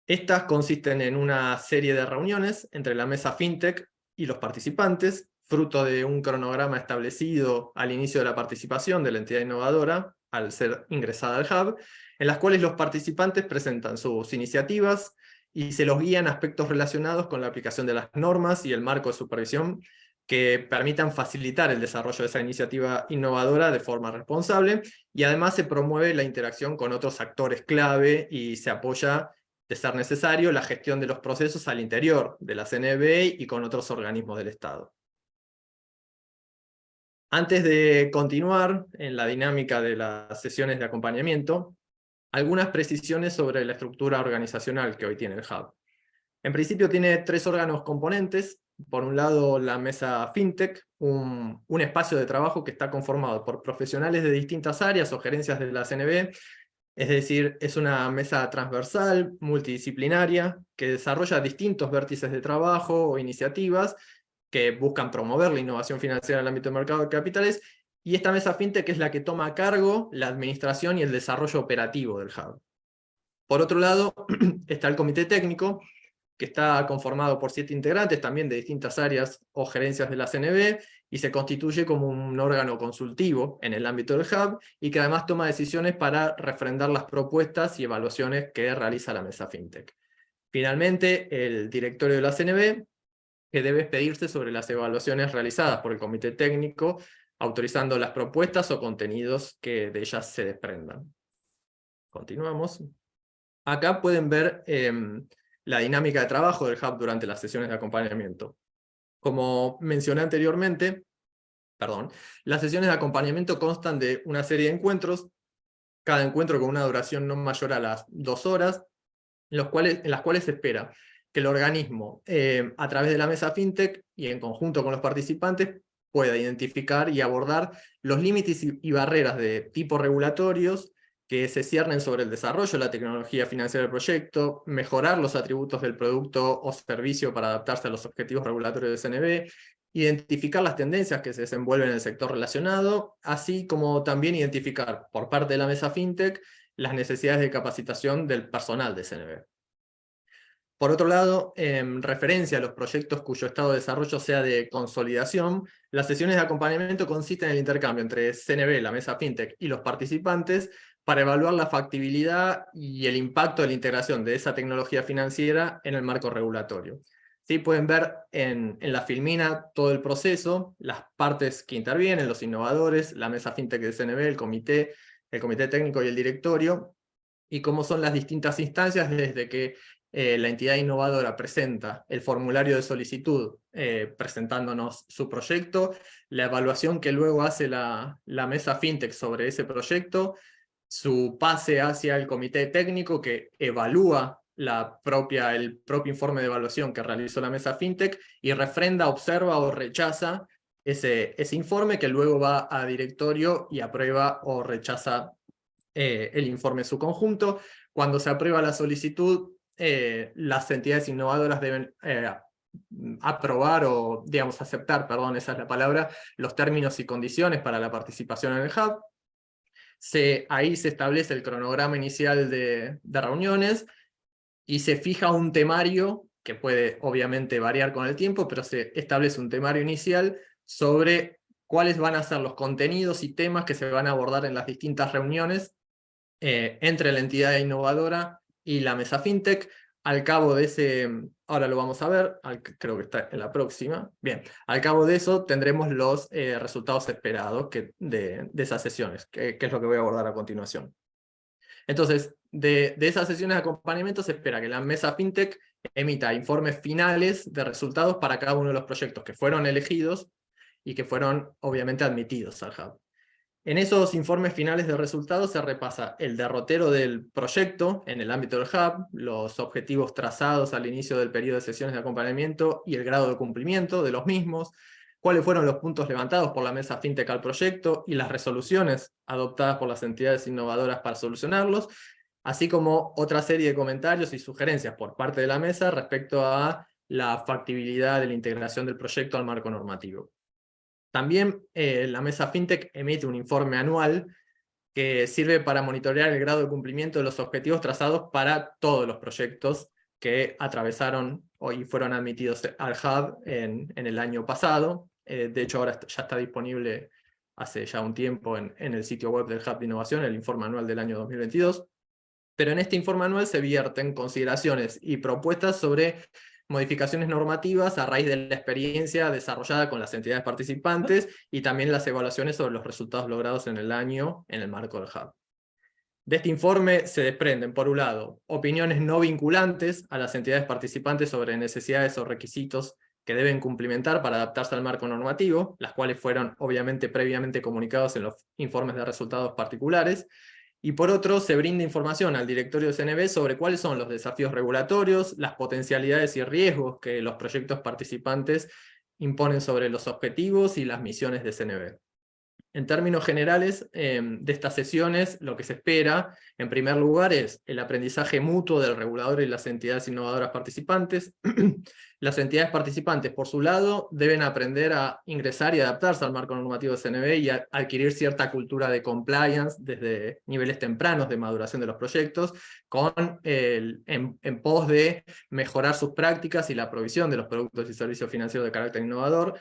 Speaker 3: Estas consisten en una serie de reuniones entre la mesa FinTech y los participantes, fruto de un cronograma establecido al inicio de la participación de la entidad innovadora, al ser ingresada al Hub, en las cuales los participantes presentan sus iniciativas y se los guían aspectos relacionados con la aplicación de las normas y el marco de supervisión que permitan facilitar el desarrollo de esa iniciativa innovadora de forma responsable, y además se promueve la interacción con otros actores clave y se apoya, de ser necesario, la gestión de los procesos al interior de la CNB y con otros organismos del Estado. Antes de continuar en la dinámica de las sesiones de acompañamiento, algunas precisiones sobre la estructura organizacional que hoy tiene el Hub. En principio tiene 3 órganos componentes. Por un lado, la mesa FinTech, un espacio de trabajo que está conformado por profesionales de distintas áreas o gerencias de la CNB, es decir, es una mesa transversal, multidisciplinaria, que desarrolla distintos vértices de trabajo o iniciativas que buscan promover la innovación financiera en el ámbito del mercado de capitales, y esta mesa FinTech es la que toma a cargo la administración y el desarrollo operativo del Hub. Por otro lado, está el comité técnico, que está conformado por 7 integrantes, también de distintas áreas o gerencias de la CNB, y se constituye como un órgano consultivo en el ámbito del Hub, y que además toma decisiones para refrendar las propuestas y evaluaciones que realiza la mesa FinTech. Finalmente, el directorio de la CNB, que debe expedirse sobre las evaluaciones realizadas por el comité técnico, autorizando las propuestas o contenidos que de ellas se desprendan. Continuamos. Acá pueden ver la dinámica de trabajo del Hub durante las sesiones de acompañamiento. Como mencioné anteriormente, las sesiones de acompañamiento constan de una serie de encuentros, cada encuentro con una duración no mayor a las 2 horas, en las cuales se espera que el organismo, a través de la mesa FinTech y en conjunto con los participantes, pueda identificar y abordar los límites y barreras de tipo regulatorios que se ciernen sobre el desarrollo de la tecnología financiera del proyecto, mejorar los atributos del producto o servicio para adaptarse a los objetivos regulatorios de CNB, identificar las tendencias que se desenvuelven en el sector relacionado, así como también identificar, por parte de la mesa FinTech, las necesidades de capacitación del personal de CNB. Por otro lado, en referencia a los proyectos cuyo estado de desarrollo sea de consolidación, las sesiones de acompañamiento consisten en el intercambio entre CNB, la mesa FinTech y los participantes para evaluar la factibilidad y el impacto de la integración de esa tecnología financiera en el marco regulatorio. ¿Sí? Pueden ver en la filmina todo el proceso, las partes que intervienen, los innovadores, la mesa FinTech de CNB, el comité técnico y el directorio, y cómo son las distintas instancias desde que la entidad innovadora presenta el formulario de solicitud presentándonos su proyecto, la evaluación que luego hace la mesa FinTech sobre ese proyecto, su pase hacia el comité técnico que evalúa el propio informe de evaluación que realizó la mesa FinTech y refrenda, observa o rechaza ese informe, que luego va a directorio y aprueba o rechaza el informe en su conjunto. Cuando se aprueba la solicitud, las entidades innovadoras deben aprobar o, digamos, aceptar, perdón, esa es la palabra, los términos y condiciones para la participación en el Hub. Ahí se establece el cronograma inicial de reuniones y se fija un temario que puede obviamente variar con el tiempo, pero se establece un temario inicial sobre cuáles van a ser los contenidos y temas que se van a abordar en las distintas reuniones entre la entidad innovadora y la mesa FinTech. Al cabo de ese, ahora lo vamos a ver, creo que está en la próxima. Bien, al cabo de eso tendremos los resultados esperados de esas sesiones, que es lo que voy a abordar a continuación. Entonces, de esas sesiones de acompañamiento se espera que la mesa FinTech emita informes finales de resultados para cada uno de los proyectos que fueron elegidos y que fueron obviamente admitidos al Hub. En esos informes finales de resultados se repasa el derrotero del proyecto en el ámbito del Hub, los objetivos trazados al inicio del periodo de sesiones de acompañamiento y el grado de cumplimiento de los mismos, cuáles fueron los puntos levantados por la mesa FinTech al proyecto y las resoluciones adoptadas por las entidades innovadoras para solucionarlos, así como otra serie de comentarios y sugerencias por parte de la mesa respecto a la factibilidad de la integración del proyecto al marco normativo. También la mesa FinTech emite un informe anual que sirve para monitorear el grado de cumplimiento de los objetivos trazados para todos los proyectos que atravesaron y fueron admitidos al Hub en el año pasado. De hecho, ahora ya está disponible hace ya un tiempo en el sitio web del Hub de Innovación, el informe anual del año 2022. Pero en este informe anual se vierten consideraciones y propuestas sobre modificaciones normativas a raíz de la experiencia desarrollada con las entidades participantes y también las evaluaciones sobre los resultados logrados en el año en el marco del Hub. De este informe se desprenden, por un lado, opiniones no vinculantes a las entidades participantes sobre necesidades o requisitos que deben cumplimentar para adaptarse al marco normativo, las cuales fueron obviamente previamente comunicados en los informes de resultados particulares, y por otro, se brinda información al directorio de CNV sobre cuáles son los desafíos regulatorios, las potencialidades y riesgos que los proyectos participantes imponen sobre los objetivos y las misiones de CNV. En términos generales, de estas sesiones, lo que se espera, en primer lugar, es el aprendizaje mutuo del regulador y las entidades innovadoras participantes. Las entidades participantes, por su lado, deben aprender a ingresar y adaptarse al marco normativo de CNV y a adquirir cierta cultura de compliance desde niveles tempranos de maduración de los proyectos, en pos de mejorar sus prácticas y la provisión de los productos y servicios financieros de carácter innovador.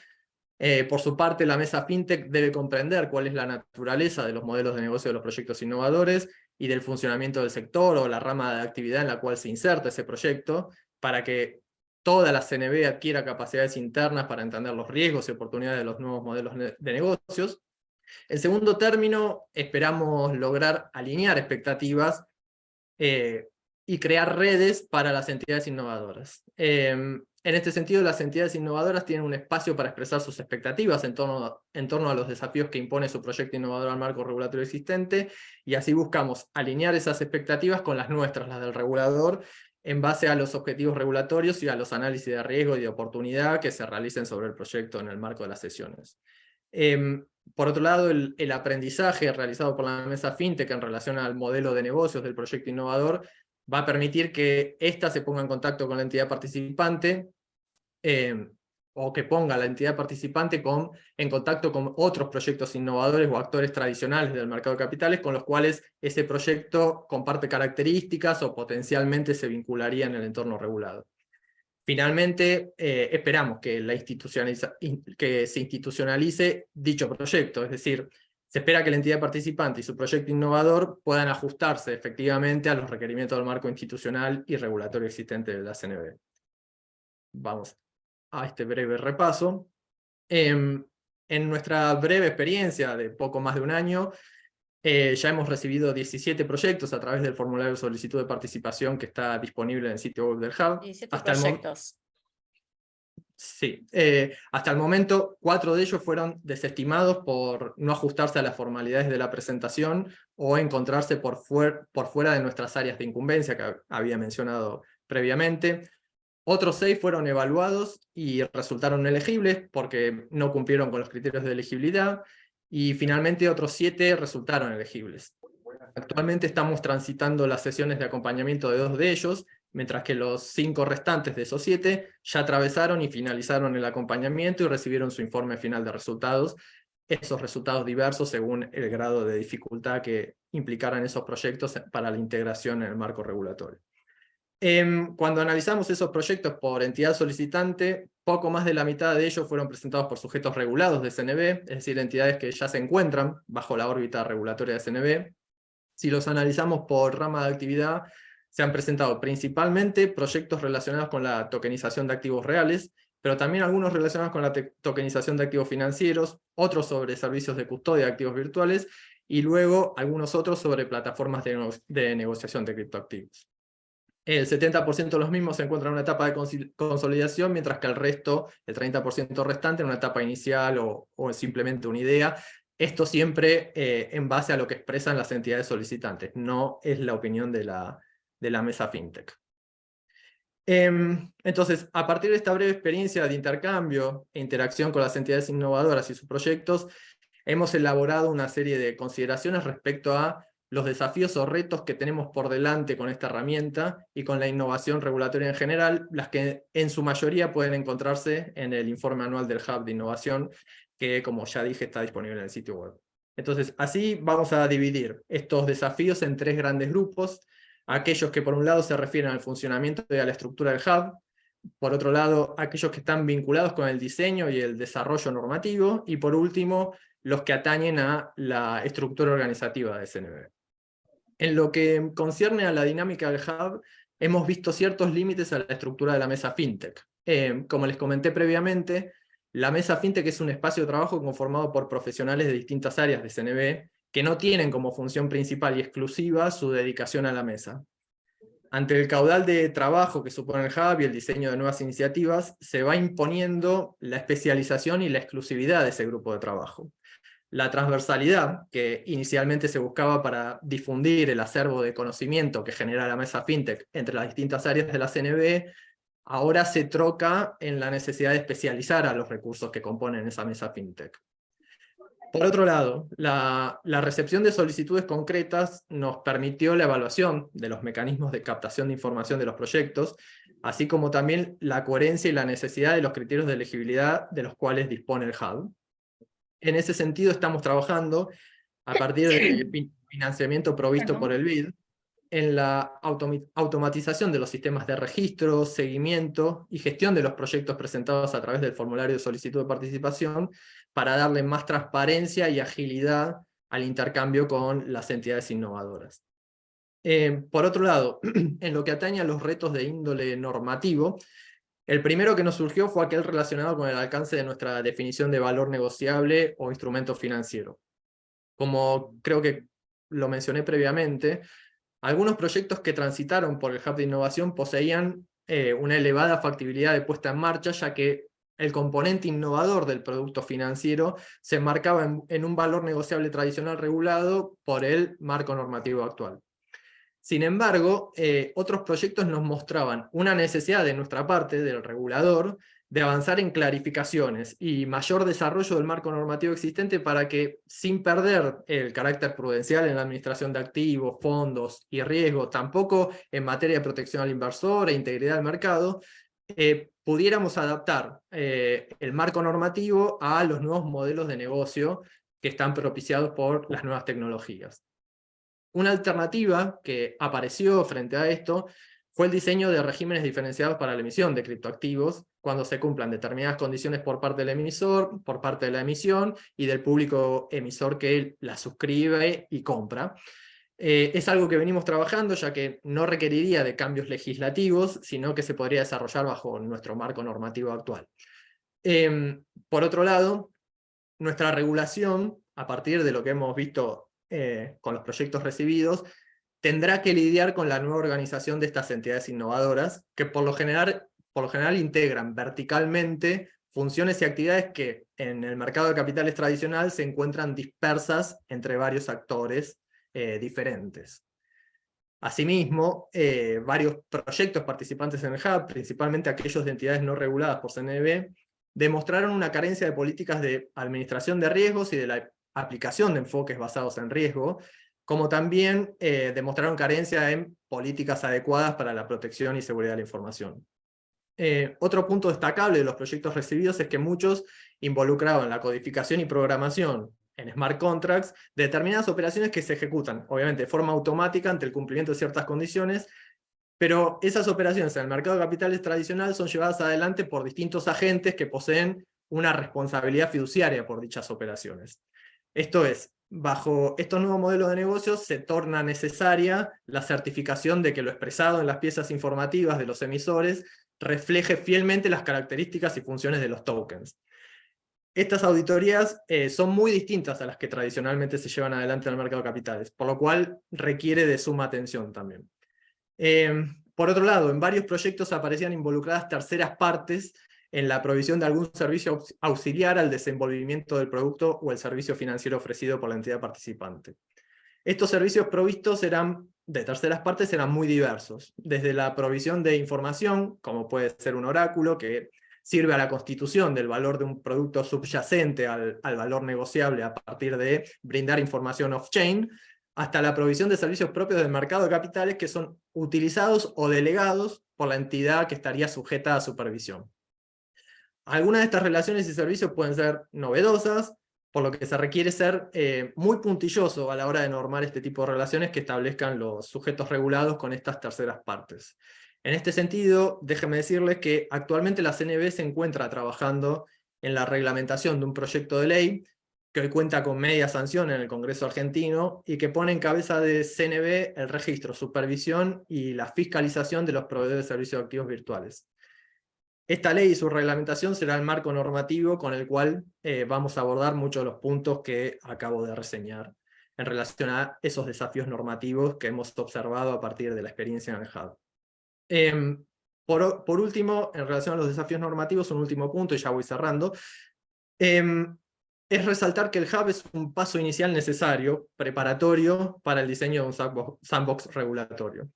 Speaker 3: Por su parte, la mesa FinTech debe comprender cuál es la naturaleza de los modelos de negocio de los proyectos innovadores y del funcionamiento del sector o la rama de actividad en la cual se inserta ese proyecto, para que toda la CNV adquiera capacidades internas para entender los riesgos y oportunidades de los nuevos modelos de negocios. En segundo término, esperamos lograr alinear expectativas y crear redes para las entidades innovadoras. En este sentido, las entidades innovadoras tienen un espacio para expresar sus expectativas en torno a los desafíos que impone su proyecto innovador al marco regulatorio existente, y así buscamos alinear esas expectativas con las nuestras, las del regulador, en base a los objetivos regulatorios y a los análisis de riesgo y de oportunidad que se realicen sobre el proyecto en el marco de las sesiones. Por otro lado, el aprendizaje realizado por la mesa FinTech en relación al modelo de negocios del proyecto innovador va a permitir que ésta se ponga en contacto con la entidad participante, o que ponga a la entidad participante en contacto con otros proyectos innovadores o actores tradicionales del mercado de capitales con los cuales ese proyecto comparte características o potencialmente se vincularía en el entorno regulado. Finalmente, esperamos que se institucionalice dicho proyecto, es decir, se espera que la entidad participante y su proyecto innovador puedan ajustarse efectivamente a los requerimientos del marco institucional y regulatorio existente de la CNV. Vamos a este breve repaso. En nuestra breve experiencia de poco más de un año, ya hemos recibido 17 proyectos a través del formulario de solicitud de participación que está disponible en el sitio web del Hub.
Speaker 4: 17 proyectos.
Speaker 3: Sí, hasta el momento 4 de ellos fueron desestimados por no ajustarse a las formalidades de la presentación o encontrarse por fuera de nuestras áreas de incumbencia que había mencionado previamente. Otros 6 fueron evaluados y resultaron elegibles porque no cumplieron con los criterios de elegibilidad, y finalmente otros 7 resultaron elegibles. Actualmente estamos transitando las sesiones de acompañamiento de 2 de ellos, mientras que los 5 restantes de esos 7 ya atravesaron y finalizaron el acompañamiento y recibieron su informe final de resultados, esos resultados diversos según el grado de dificultad que implicaran esos proyectos para la integración en el marco regulatorio. Cuando analizamos esos proyectos por entidad solicitante, poco más de la mitad de ellos fueron presentados por sujetos regulados de CNV, es decir, entidades que ya se encuentran bajo la órbita regulatoria de CNV. Si los analizamos por rama de actividad, se han presentado principalmente proyectos relacionados con la tokenización de activos reales, pero también algunos relacionados con la tokenización de activos financieros, otros sobre servicios de custodia de activos virtuales, y luego algunos otros sobre plataformas de negociación de criptoactivos. El 70% de los mismos se encuentran en una etapa de consolidación, mientras que el resto, el 30% restante, en una etapa inicial o simplemente una idea. Esto siempre en base a lo que expresan las entidades solicitantes, no es la opinión de la mesa FinTech. Entonces, a partir de esta breve experiencia de intercambio e interacción con las entidades innovadoras y sus proyectos, hemos elaborado una serie de consideraciones respecto a los desafíos o retos que tenemos por delante con esta herramienta y con la innovación regulatoria en general, las que en su mayoría pueden encontrarse en el informe anual del Hub de Innovación, que como ya dije está disponible en el sitio web. Entonces, así vamos a dividir estos desafíos en 3 grandes grupos: aquellos que por un lado se refieren al funcionamiento y a la estructura del Hub, por otro lado aquellos que están vinculados con el diseño y el desarrollo normativo, y por último los que atañen a la estructura organizativa de CNV. En lo que concierne a la dinámica del Hub, hemos visto ciertos límites a la estructura de la mesa FinTech. Como les comenté previamente, la mesa FinTech es un espacio de trabajo conformado por profesionales de distintas áreas de CNB que no tienen como función principal y exclusiva su dedicación a la mesa. Ante el caudal de trabajo que supone el Hub y el diseño de nuevas iniciativas, se va imponiendo la especialización y la exclusividad de ese grupo de trabajo. La transversalidad, que inicialmente se buscaba para difundir el acervo de conocimiento que genera la mesa FinTech entre las distintas áreas de la CNB, ahora se troca en la necesidad de especializar a los recursos que componen esa mesa FinTech. Por otro lado, la recepción de solicitudes concretas nos permitió la evaluación de los mecanismos de captación de información de los proyectos, así como también la coherencia y la necesidad de los criterios de elegibilidad de los cuales dispone el Hub. En ese sentido estamos trabajando, a partir del financiamiento provisto por el BID, en la automatización de los sistemas de registro, seguimiento y gestión de los proyectos presentados a través del formulario de solicitud de participación, para darle más transparencia y agilidad al intercambio con las entidades innovadoras. Por otro lado, en lo que atañe a los retos de índole normativo, el primero que nos surgió fue aquel relacionado con el alcance de nuestra definición de valor negociable o instrumento financiero. Como creo que lo mencioné previamente, algunos proyectos que transitaron por el Hub de Innovación poseían una elevada factibilidad de puesta en marcha, ya que el componente innovador del producto financiero se enmarcaba en un valor negociable tradicional regulado por el marco normativo actual. Sin embargo, otros proyectos nos mostraban una necesidad de nuestra parte, del regulador, de avanzar en clarificaciones y mayor desarrollo del marco normativo existente para que, sin perder el carácter prudencial en la administración de activos, fondos y riesgo, tampoco en materia de protección al inversor e integridad del mercado, pudiéramos adaptar el marco normativo a los nuevos modelos de negocio que están propiciados por las nuevas tecnologías. Una alternativa que apareció frente a esto fue el diseño de regímenes diferenciados para la emisión de criptoactivos, cuando se cumplan determinadas condiciones por parte del emisor, por parte de la emisión, y del público emisor que la suscribe y compra. Es algo que venimos trabajando, ya que no requeriría de cambios legislativos, sino que se podría desarrollar bajo nuestro marco normativo actual. Por otro lado, nuestra regulación, a partir de lo que hemos visto con los proyectos recibidos, tendrá que lidiar con la nueva organización de estas entidades innovadoras, que por lo general integran verticalmente funciones y actividades que en el mercado de capitales tradicional se encuentran dispersas entre varios actores diferentes. Asimismo, varios proyectos participantes en el Hub, principalmente aquellos de entidades no reguladas por CNB, demostraron una carencia de políticas de administración de riesgos y de la aplicación de enfoques basados en riesgo, como también demostraron carencia en políticas adecuadas para la protección y seguridad de la información. Otro punto destacable de los proyectos recibidos es que muchos involucraban la codificación y programación en smart contracts de determinadas operaciones que se ejecutan, obviamente de forma automática ante el cumplimiento de ciertas condiciones, pero esas operaciones en el mercado de capitales tradicional son llevadas adelante por distintos agentes que poseen una responsabilidad fiduciaria por dichas operaciones. Esto es, bajo estos nuevos modelos de negocios se torna necesaria la certificación de que lo expresado en las piezas informativas de los emisores refleje fielmente las características y funciones de los tokens. Estas auditorías son muy distintas a las que tradicionalmente se llevan adelante en el mercado de capitales, por lo cual requiere de suma atención también. Por otro lado, en varios proyectos aparecían involucradas terceras partes en la provisión de algún servicio auxiliar al desenvolvimiento del producto o el servicio financiero ofrecido por la entidad participante. Estos servicios provistos de terceras partes eran muy diversos, desde la provisión de información, como puede ser un oráculo, que sirve a la constitución del valor de un producto subyacente al valor negociable a partir de brindar información off-chain, hasta la provisión de servicios propios del mercado de capitales que son utilizados o delegados por la entidad que estaría sujeta a supervisión. Algunas de estas relaciones y servicios pueden ser novedosas, por lo que se requiere ser muy puntilloso a la hora de normar este tipo de relaciones que establezcan los sujetos regulados con estas terceras partes. En este sentido, déjenme decirles que actualmente la CNB se encuentra trabajando en la reglamentación de un proyecto de ley que hoy cuenta con media sanción en el Congreso argentino y que pone en cabeza de CNB el registro, supervisión y la fiscalización de los proveedores de servicios de activos virtuales. Esta ley y su reglamentación será el marco normativo con el cual vamos a abordar muchos de los puntos que acabo de reseñar en relación a esos desafíos normativos que hemos observado a partir de la experiencia en el Hub. Por último, en relación a los desafíos normativos, un último punto, y ya voy cerrando, es resaltar que el Hub es un paso inicial necesario, preparatorio, para el diseño de un sandbox regulatorio.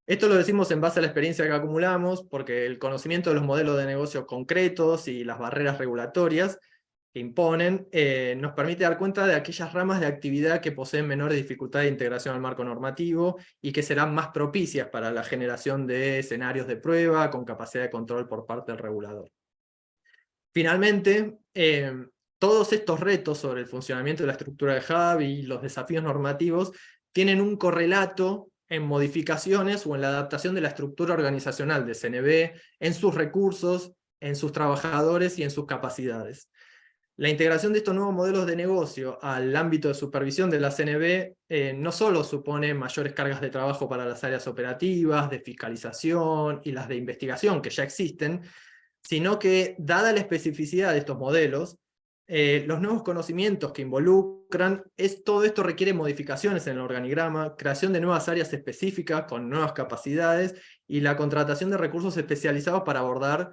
Speaker 3: Esto lo decimos en base a la experiencia que acumulamos, porque el conocimiento de los modelos de negocio concretos y las barreras regulatorias que imponen nos permite dar cuenta de aquellas ramas de actividad que poseen menores dificultades de integración al marco normativo y que serán más propicias para la generación de escenarios de prueba con capacidad de control por parte del regulador. Finalmente, todos estos retos sobre el funcionamiento de la estructura de Hub y los desafíos normativos tienen un correlato en modificaciones o en la adaptación de la estructura organizacional de CNB, en sus recursos, en sus trabajadores y en sus capacidades. La integración de estos nuevos modelos de negocio al ámbito de supervisión de la CNB no solo supone mayores cargas de trabajo para las áreas operativas, de fiscalización y las de investigación que ya existen, sino que, dada la especificidad de estos modelos, los nuevos conocimientos que involucran, todo esto requiere modificaciones en el organigrama, creación de nuevas áreas específicas con nuevas capacidades y la contratación de recursos especializados para abordar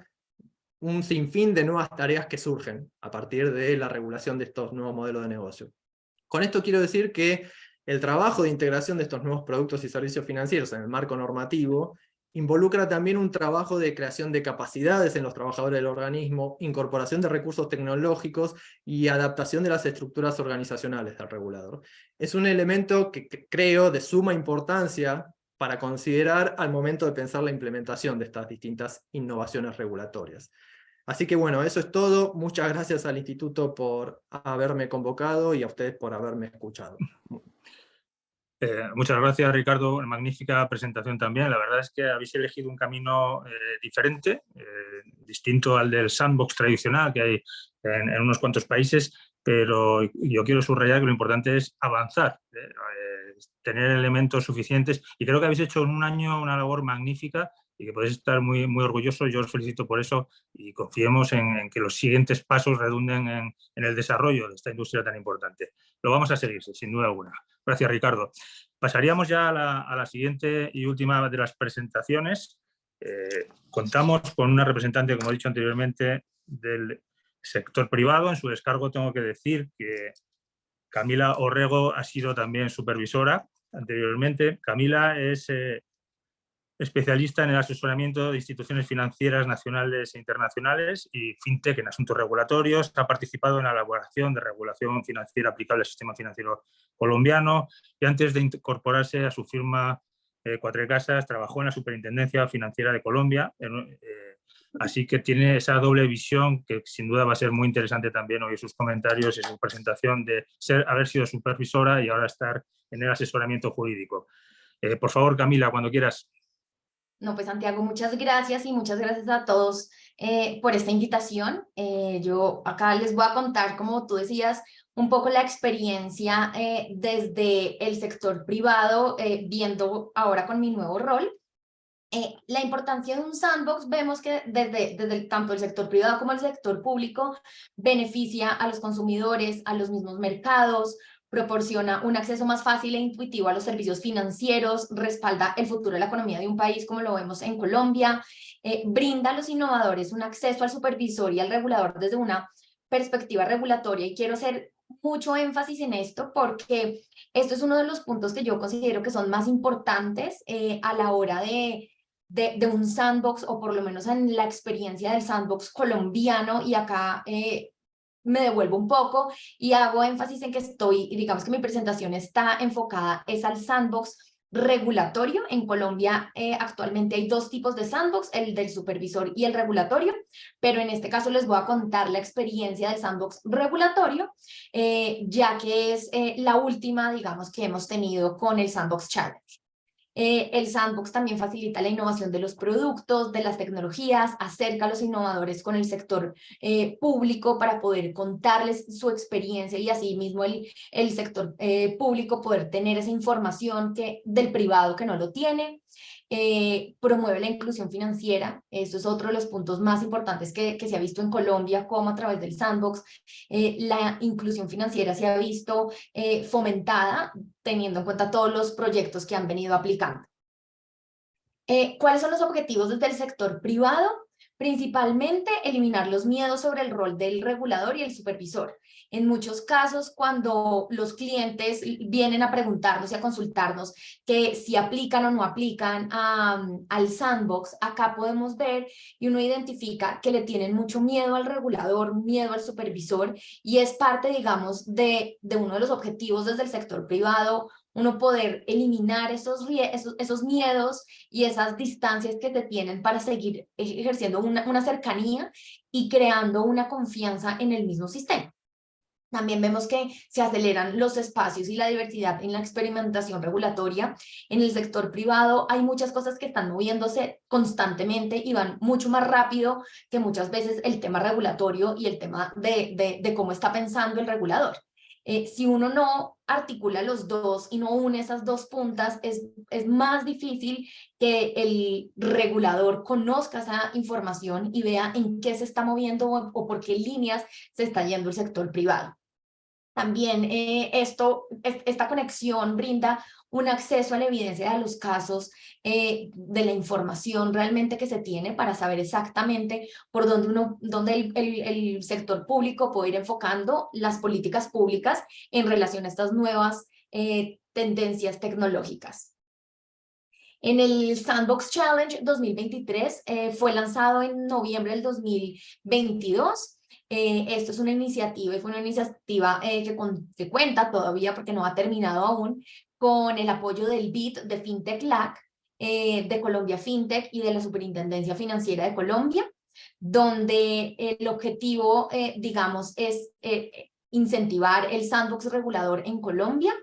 Speaker 3: un sinfín de nuevas tareas que surgen a partir de la regulación de estos nuevos modelos de negocio. Con esto quiero decir que el trabajo de integración de estos nuevos productos y servicios financieros en el marco normativo involucra también un trabajo de creación de capacidades en los trabajadores del organismo, incorporación de recursos tecnológicos y adaptación de las estructuras organizacionales del regulador. Es un elemento que creo de suma importancia para considerar al momento de pensar la implementación de estas distintas innovaciones regulatorias. Así que bueno, eso es todo. Muchas gracias al Instituto por haberme convocado y a ustedes por haberme escuchado.
Speaker 1: Muchas gracias, Ricardo. Magnífica presentación también. La verdad es que habéis elegido un camino diferente, distinto al del sandbox tradicional que hay en unos cuantos países, pero yo quiero subrayar que lo importante es avanzar, tener elementos suficientes, y creo que habéis hecho en un año una labor magnífica y que podéis estar muy, muy orgullosos. Yo os felicito por eso y confiemos en que los siguientes pasos redunden en el desarrollo de esta industria tan importante. Lo vamos a seguir, sin duda alguna. Gracias, Ricardo. Pasaríamos ya a la siguiente y última de las presentaciones. Contamos con una representante, como he dicho anteriormente, del sector privado. En su descargo tengo que decir que Camila Orrego ha sido también supervisora anteriormente. Camila es especialista en el asesoramiento de instituciones financieras nacionales e internacionales y fintech en asuntos regulatorios. Ha participado en la elaboración de regulación financiera aplicable al sistema financiero colombiano y antes de incorporarse a su firma Cuatro Casas trabajó en la Superintendencia Financiera de Colombia. Así que tiene esa doble visión que sin duda va a ser muy interesante también oír sus comentarios y su presentación de haber sido supervisora y ahora estar en el asesoramiento jurídico. Por favor, Camila, cuando quieras.
Speaker 4: No, pues Santiago, muchas gracias y muchas gracias a todos por esta invitación. Yo acá les voy a contar, como tú decías, un poco la experiencia desde el sector privado, viendo ahora con mi nuevo rol. La importancia de un sandbox, vemos que desde tanto el sector privado como el sector público beneficia a los consumidores, a los mismos mercados, proporciona un acceso más fácil e intuitivo a los servicios financieros, respalda el futuro de la economía de un país como lo vemos en Colombia, brinda a los innovadores un acceso al supervisor y al regulador desde una perspectiva regulatoria, y quiero hacer mucho énfasis en esto porque esto es uno de los puntos que yo considero que son más importantes a la hora de un sandbox, o por lo menos en la experiencia del sandbox colombiano, y acá me devuelvo un poco y hago énfasis en que digamos que mi presentación está enfocada al sandbox regulatorio. En Colombia actualmente hay dos tipos de sandbox, el del supervisor y el regulatorio, pero en este caso les voy a contar la experiencia del sandbox regulatorio, ya que es la última, digamos, que hemos tenido con el Sandbox Challenge. El sandbox también facilita la innovación de los productos, de las tecnologías, acerca a los innovadores con el sector público para poder contarles su experiencia y así mismo el sector público poder tener esa información del privado que no lo tiene. Promueve la inclusión financiera, esto es otro de los puntos más importantes que se ha visto en Colombia, como a través del sandbox la inclusión financiera se ha visto fomentada teniendo en cuenta todos los proyectos que han venido aplicando. ¿Cuáles son los objetivos desde el sector privado? Principalmente eliminar los miedos sobre el rol del regulador y el supervisor. En muchos casos, cuando los clientes vienen a preguntarnos y a consultarnos que si aplican o no aplican al sandbox, acá podemos ver y uno identifica que le tienen mucho miedo al regulador, miedo al supervisor, y es parte, digamos, de uno de los objetivos desde el sector privado, uno poder eliminar esos miedos y esas distancias que te tienen para seguir ejerciendo una cercanía y creando una confianza en el mismo sistema. También vemos que se aceleran los espacios y la diversidad en la experimentación regulatoria. En el sector privado hay muchas cosas que están moviéndose constantemente y van mucho más rápido que muchas veces el tema regulatorio y el tema de cómo está pensando el regulador. Si uno no articula los dos y no une esas dos puntas, es más difícil que el regulador conozca esa información y vea en qué se está moviendo o por qué líneas se está yendo el sector privado. También esta conexión brinda un acceso a la evidencia de los casos, de la información realmente que se tiene para saber exactamente por dónde el sector público puede ir enfocando las políticas públicas en relación a estas nuevas tendencias tecnológicas. En el Sandbox Challenge 2023 fue lanzado en noviembre del 2022. Esto es una iniciativa y fue una iniciativa que cuenta todavía, porque no ha terminado aún, con el apoyo del BID de FinTech LAC, de Colombia FinTech y de la Superintendencia Financiera de Colombia, donde el objetivo, digamos, es incentivar el sandbox regulador en Colombia.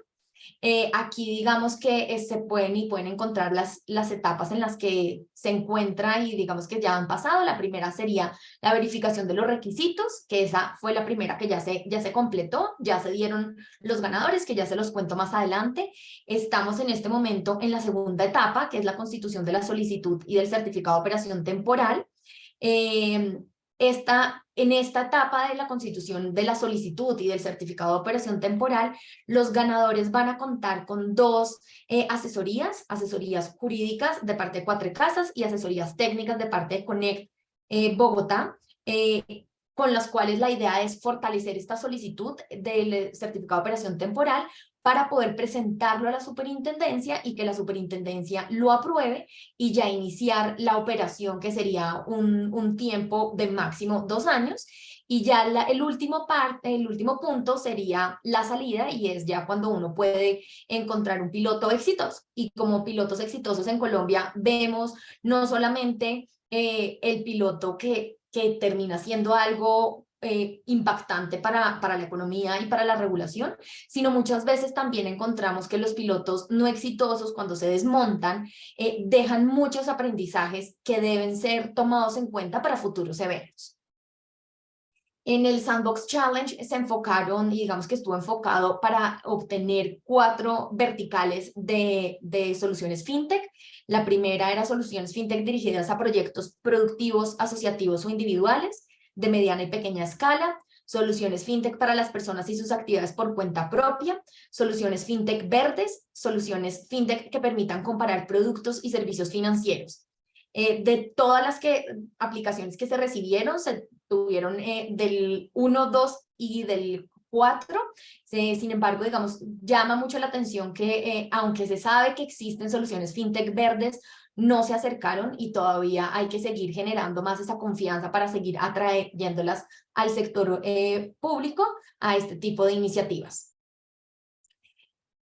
Speaker 4: Aquí digamos que se pueden encontrar las etapas en las que se encuentra y digamos que ya han pasado. La primera sería la verificación de los requisitos, que esa fue la primera que ya se completó, ya se dieron los ganadores, que ya se los cuento más adelante. Estamos en este momento en la segunda etapa, que es la constitución de la solicitud y del certificado de operación temporal. En esta etapa de la constitución de la solicitud y del certificado de operación temporal, los ganadores van a contar con dos asesorías jurídicas de parte de Cuatro Casas y asesorías técnicas de parte de Connect Bogotá, con las cuales la idea es fortalecer esta solicitud del certificado de operación temporal para poder presentarlo a la superintendencia y que la superintendencia lo apruebe y ya iniciar la operación, que sería un tiempo de máximo 2 años. Y ya el último punto sería la salida, y es ya cuando uno puede encontrar un piloto exitoso. Y como pilotos exitosos en Colombia vemos no solamente el piloto que termina siendo algo impactante para la economía y para la regulación, sino muchas veces también encontramos que los pilotos no exitosos, cuando se desmontan, dejan muchos aprendizajes que deben ser tomados en cuenta para futuros eventos. En el Sandbox Challenge se enfocaron, y digamos que estuvo enfocado para obtener 4 verticales de soluciones fintech. La primera era soluciones fintech dirigidas a proyectos productivos, asociativos o individuales de mediana y pequeña escala, soluciones fintech para las personas y sus actividades por cuenta propia, soluciones fintech verdes, soluciones fintech que permitan comparar productos y servicios financieros. De todas las aplicaciones que se recibieron, se tuvieron del 1, 2 y del 4. Sin embargo, digamos, llama mucho la atención que aunque se sabe que existen soluciones fintech verdes, no se acercaron, y todavía hay que seguir generando más esa confianza para seguir atrayéndolas al sector público a este tipo de iniciativas.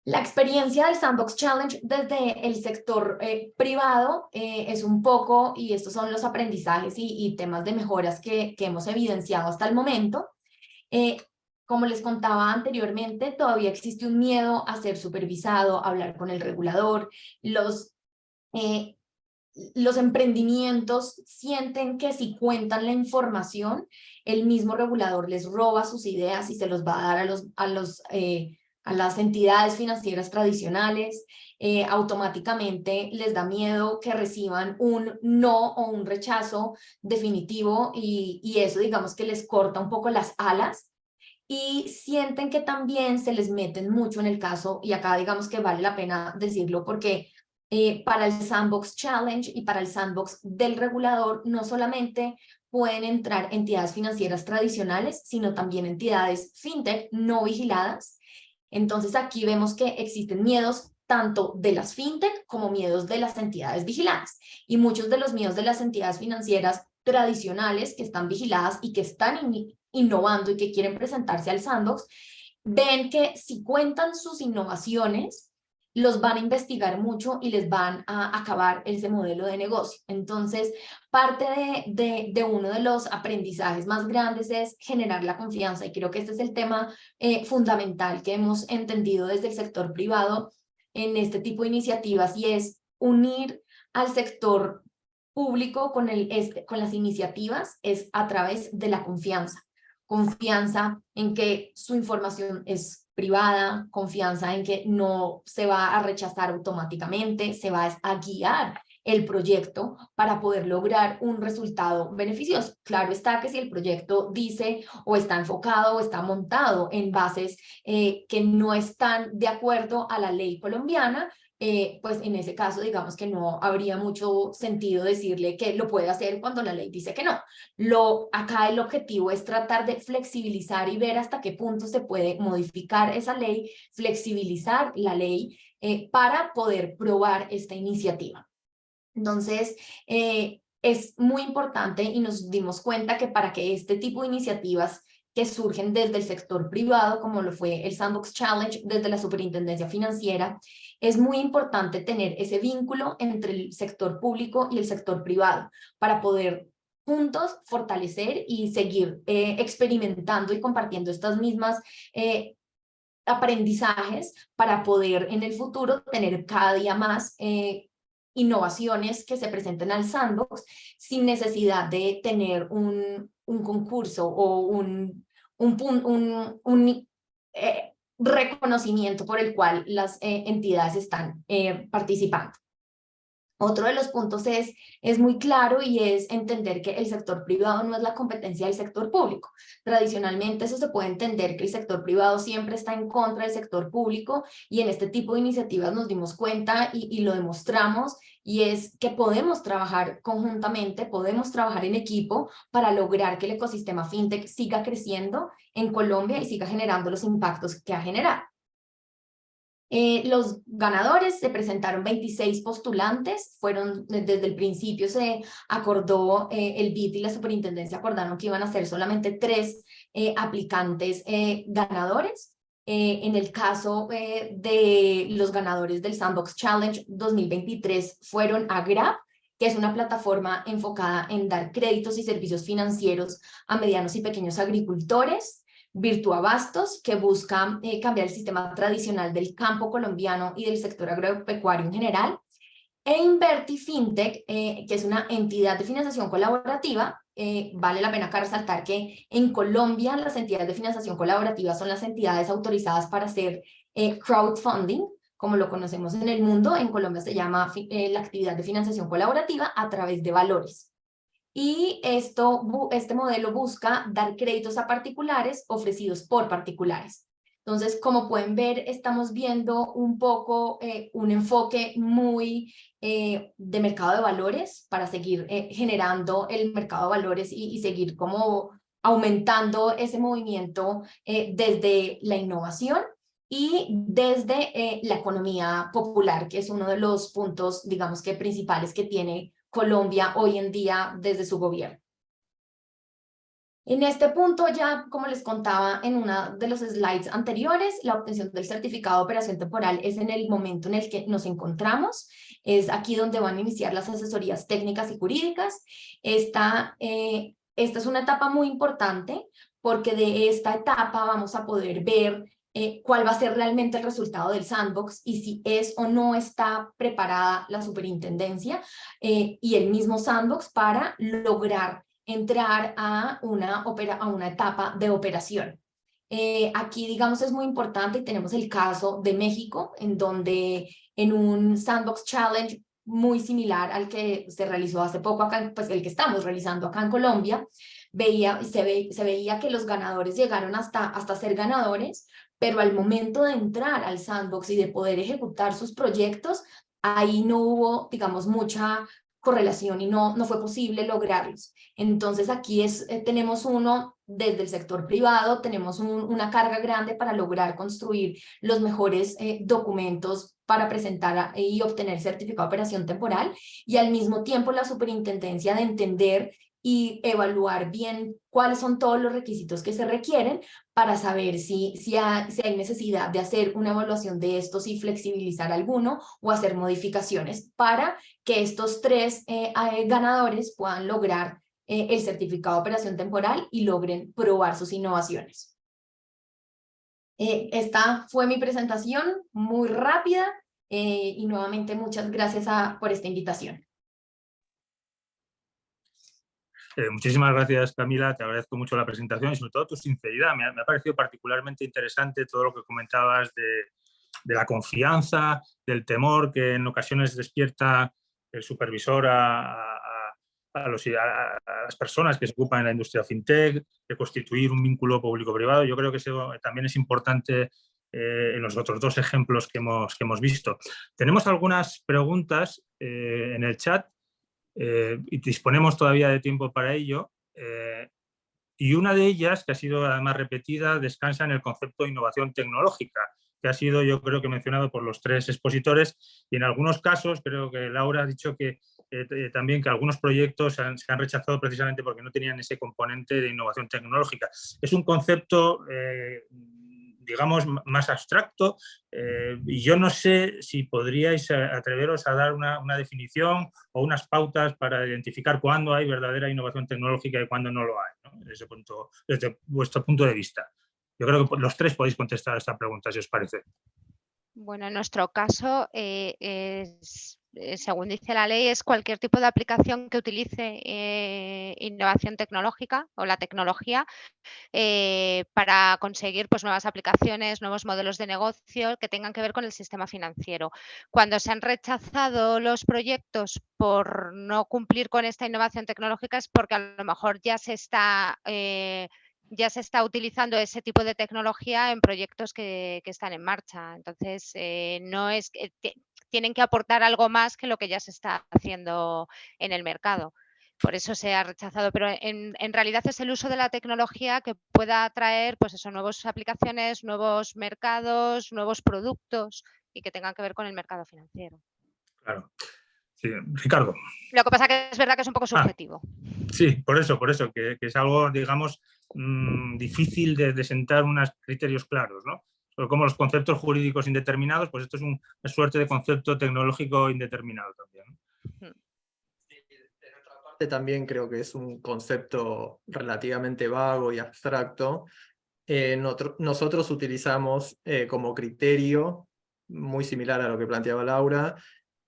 Speaker 4: La experiencia del Sandbox Challenge desde el sector privado es un poco, y estos son los aprendizajes y temas de mejoras que hemos evidenciado hasta el momento. Como les contaba anteriormente, todavía existe un miedo a ser supervisado, a hablar con el regulador. Los los emprendimientos sienten que si cuentan la información, el mismo regulador les roba sus ideas y se los va a dar a las entidades financieras tradicionales. Automáticamente les da miedo que reciban un no o un rechazo definitivo y eso, digamos, que les corta un poco las alas. Y sienten que también se les meten mucho en el caso, y acá digamos que vale la pena decirlo porque para el Sandbox Challenge y para el Sandbox del regulador no solamente pueden entrar entidades financieras tradicionales, sino también entidades fintech no vigiladas. Entonces aquí vemos que existen miedos tanto de las fintech como miedos de las entidades vigiladas. Y muchos de los miedos de las entidades financieras tradicionales que están vigiladas y que están innovando y que quieren presentarse al Sandbox, ven que si cuentan sus innovaciones, los van a investigar mucho y les van a acabar ese modelo de negocio. Entonces, parte de uno de los aprendizajes más grandes es generar la confianza, y creo que este es el tema fundamental que hemos entendido desde el sector privado en este tipo de iniciativas, y es unir al sector público con las iniciativas es a través de la confianza. Confianza en que su información es privada, confianza en que no se va a rechazar automáticamente, se va a guiar el proyecto para poder lograr un resultado beneficioso. Claro está que si el proyecto dice o está enfocado o está montado en bases que no están de acuerdo a la ley colombiana, pues en ese caso digamos que no habría mucho sentido decirle que lo puede hacer cuando la ley dice que no. Acá el objetivo es tratar de flexibilizar y ver hasta qué punto se puede modificar esa ley, flexibilizar la ley para poder probar esta iniciativa. Entonces, es muy importante y nos dimos cuenta que para que este tipo de iniciativas que surgen desde el sector privado, como lo fue el Sandbox Challenge desde la Superintendencia Financiera, es muy importante tener ese vínculo entre el sector público y el sector privado para poder juntos fortalecer y seguir experimentando y compartiendo estas mismas aprendizajes para poder en el futuro tener cada día más innovaciones que se presenten al Sandbox sin necesidad de tener un concurso o un reconocimiento por el cual las entidades están participando. Otro de los puntos es muy claro y es entender que el sector privado no es la competencia del sector público. Tradicionalmente eso se puede entender que el sector privado siempre está en contra del sector público, y en este tipo de iniciativas nos dimos cuenta y lo demostramos, y es que podemos trabajar conjuntamente, podemos trabajar en equipo para lograr que el ecosistema fintech siga creciendo en Colombia y siga generando los impactos que ha generado. Los ganadores, se presentaron 26 postulantes, desde el principio se acordó, el BID y la superintendencia acordaron que iban a ser solamente 3 aplicantes ganadores. En el caso de los ganadores del Sandbox Challenge 2023 fueron Agrap, que es una plataforma enfocada en dar créditos y servicios financieros a medianos y pequeños agricultores; Virtuabastos, que busca cambiar el sistema tradicional del campo colombiano y del sector agropecuario en general; e Inverti Fintech, que es una entidad de financiación colaborativa. Vale la pena acá resaltar que en Colombia las entidades de financiación colaborativa son las entidades autorizadas para hacer crowdfunding, como lo conocemos en el mundo. En Colombia se llama la actividad de financiación colaborativa a través de valores. Y este modelo busca dar créditos a particulares ofrecidos por particulares. Entonces, como pueden ver, estamos viendo un poco un enfoque muy de mercado de valores para seguir generando el mercado de valores y seguir como aumentando ese movimiento desde la innovación y desde la economía popular, que es uno de los puntos, digamos que principales que tiene Colombia hoy en día desde su gobierno. En este punto, ya como les contaba en uno de los slides anteriores, la obtención del certificado de operación temporal es en el momento en el que nos encontramos. Es aquí donde van a iniciar las asesorías técnicas y jurídicas. Esta es una etapa muy importante porque de esta etapa vamos a poder ver cuál va a ser realmente el resultado del sandbox y si es o no está preparada la superintendencia y el mismo sandbox para lograr entrar a una etapa de operación. Aquí, digamos, es muy importante y tenemos el caso de México, en donde en un Sandbox Challenge muy similar al que se realizó hace poco acá, pues el que estamos realizando acá en Colombia, se veía que los ganadores llegaron hasta ser ganadores, pero al momento de entrar al sandbox y de poder ejecutar sus proyectos, ahí no hubo, digamos, mucha correlación y no fue posible lograrlos. Entonces aquí tenemos desde el sector privado, tenemos una carga grande para lograr construir los mejores documentos para presentar y obtener certificado de operación temporal, y al mismo tiempo la superintendencia de entender y evaluar bien cuáles son todos los requisitos que se requieren para saber si hay necesidad de hacer una evaluación de estos y flexibilizar alguno o hacer modificaciones para que estos 3 ganadores puedan lograr el certificado de operación temporal y logren probar sus innovaciones. Esta fue mi presentación, muy rápida, y nuevamente muchas gracias por esta invitación.
Speaker 1: Muchísimas gracias, Camila, te agradezco mucho la presentación y sobre todo tu sinceridad. Me ha parecido particularmente interesante todo lo que comentabas de la confianza, del temor que en ocasiones despierta el supervisor a las personas que se ocupan en la industria fintech, de constituir un vínculo público-privado. Yo creo que eso también es importante en los otros 2 ejemplos que hemos visto. Tenemos algunas preguntas en el chat. Y disponemos todavía de tiempo para ello, y una de ellas, que ha sido además repetida, descansa en el concepto de innovación tecnológica, que ha sido, yo creo que mencionado por los 3 expositores, y en algunos casos, creo que Laura ha dicho que también que algunos proyectos se han rechazado precisamente porque no tenían ese componente de innovación tecnológica. Es un concepto digamos, más abstracto, y yo no sé si podríais atreveros a dar una definición o unas pautas para identificar cuándo hay verdadera innovación tecnológica y cuándo no lo hay, ¿no? Desde vuestro punto de vista. Yo creo que los 3 podéis contestar a esta pregunta, si os parece.
Speaker 2: Bueno, en nuestro caso, según dice la ley, es cualquier tipo de aplicación que utilice innovación tecnológica o la tecnología para conseguir pues, nuevas aplicaciones, nuevos modelos de negocio que tengan que ver con el sistema financiero. Cuando se han rechazado los proyectos por no cumplir con esta innovación tecnológica es porque a lo mejor ya se está utilizando ese tipo de tecnología en proyectos que están en marcha. Entonces, no es que tienen que aportar algo más que lo que ya se está haciendo en el mercado. Por eso se ha rechazado, pero en realidad es el uso de la tecnología que pueda traer pues eso, nuevas aplicaciones, nuevos mercados, nuevos productos y que tengan que ver con el mercado financiero.
Speaker 1: Claro. Sí, Ricardo.
Speaker 2: Lo que pasa que es verdad que es un poco subjetivo.
Speaker 1: Sí, por eso, que es algo, digamos, difícil de sentar unos criterios claros, ¿no? Como los conceptos jurídicos indeterminados, pues esto es una suerte de concepto tecnológico indeterminado también, ¿no?
Speaker 3: También creo que es un concepto relativamente vago y abstracto. Nosotros utilizamos como criterio, muy similar a lo que planteaba Laura,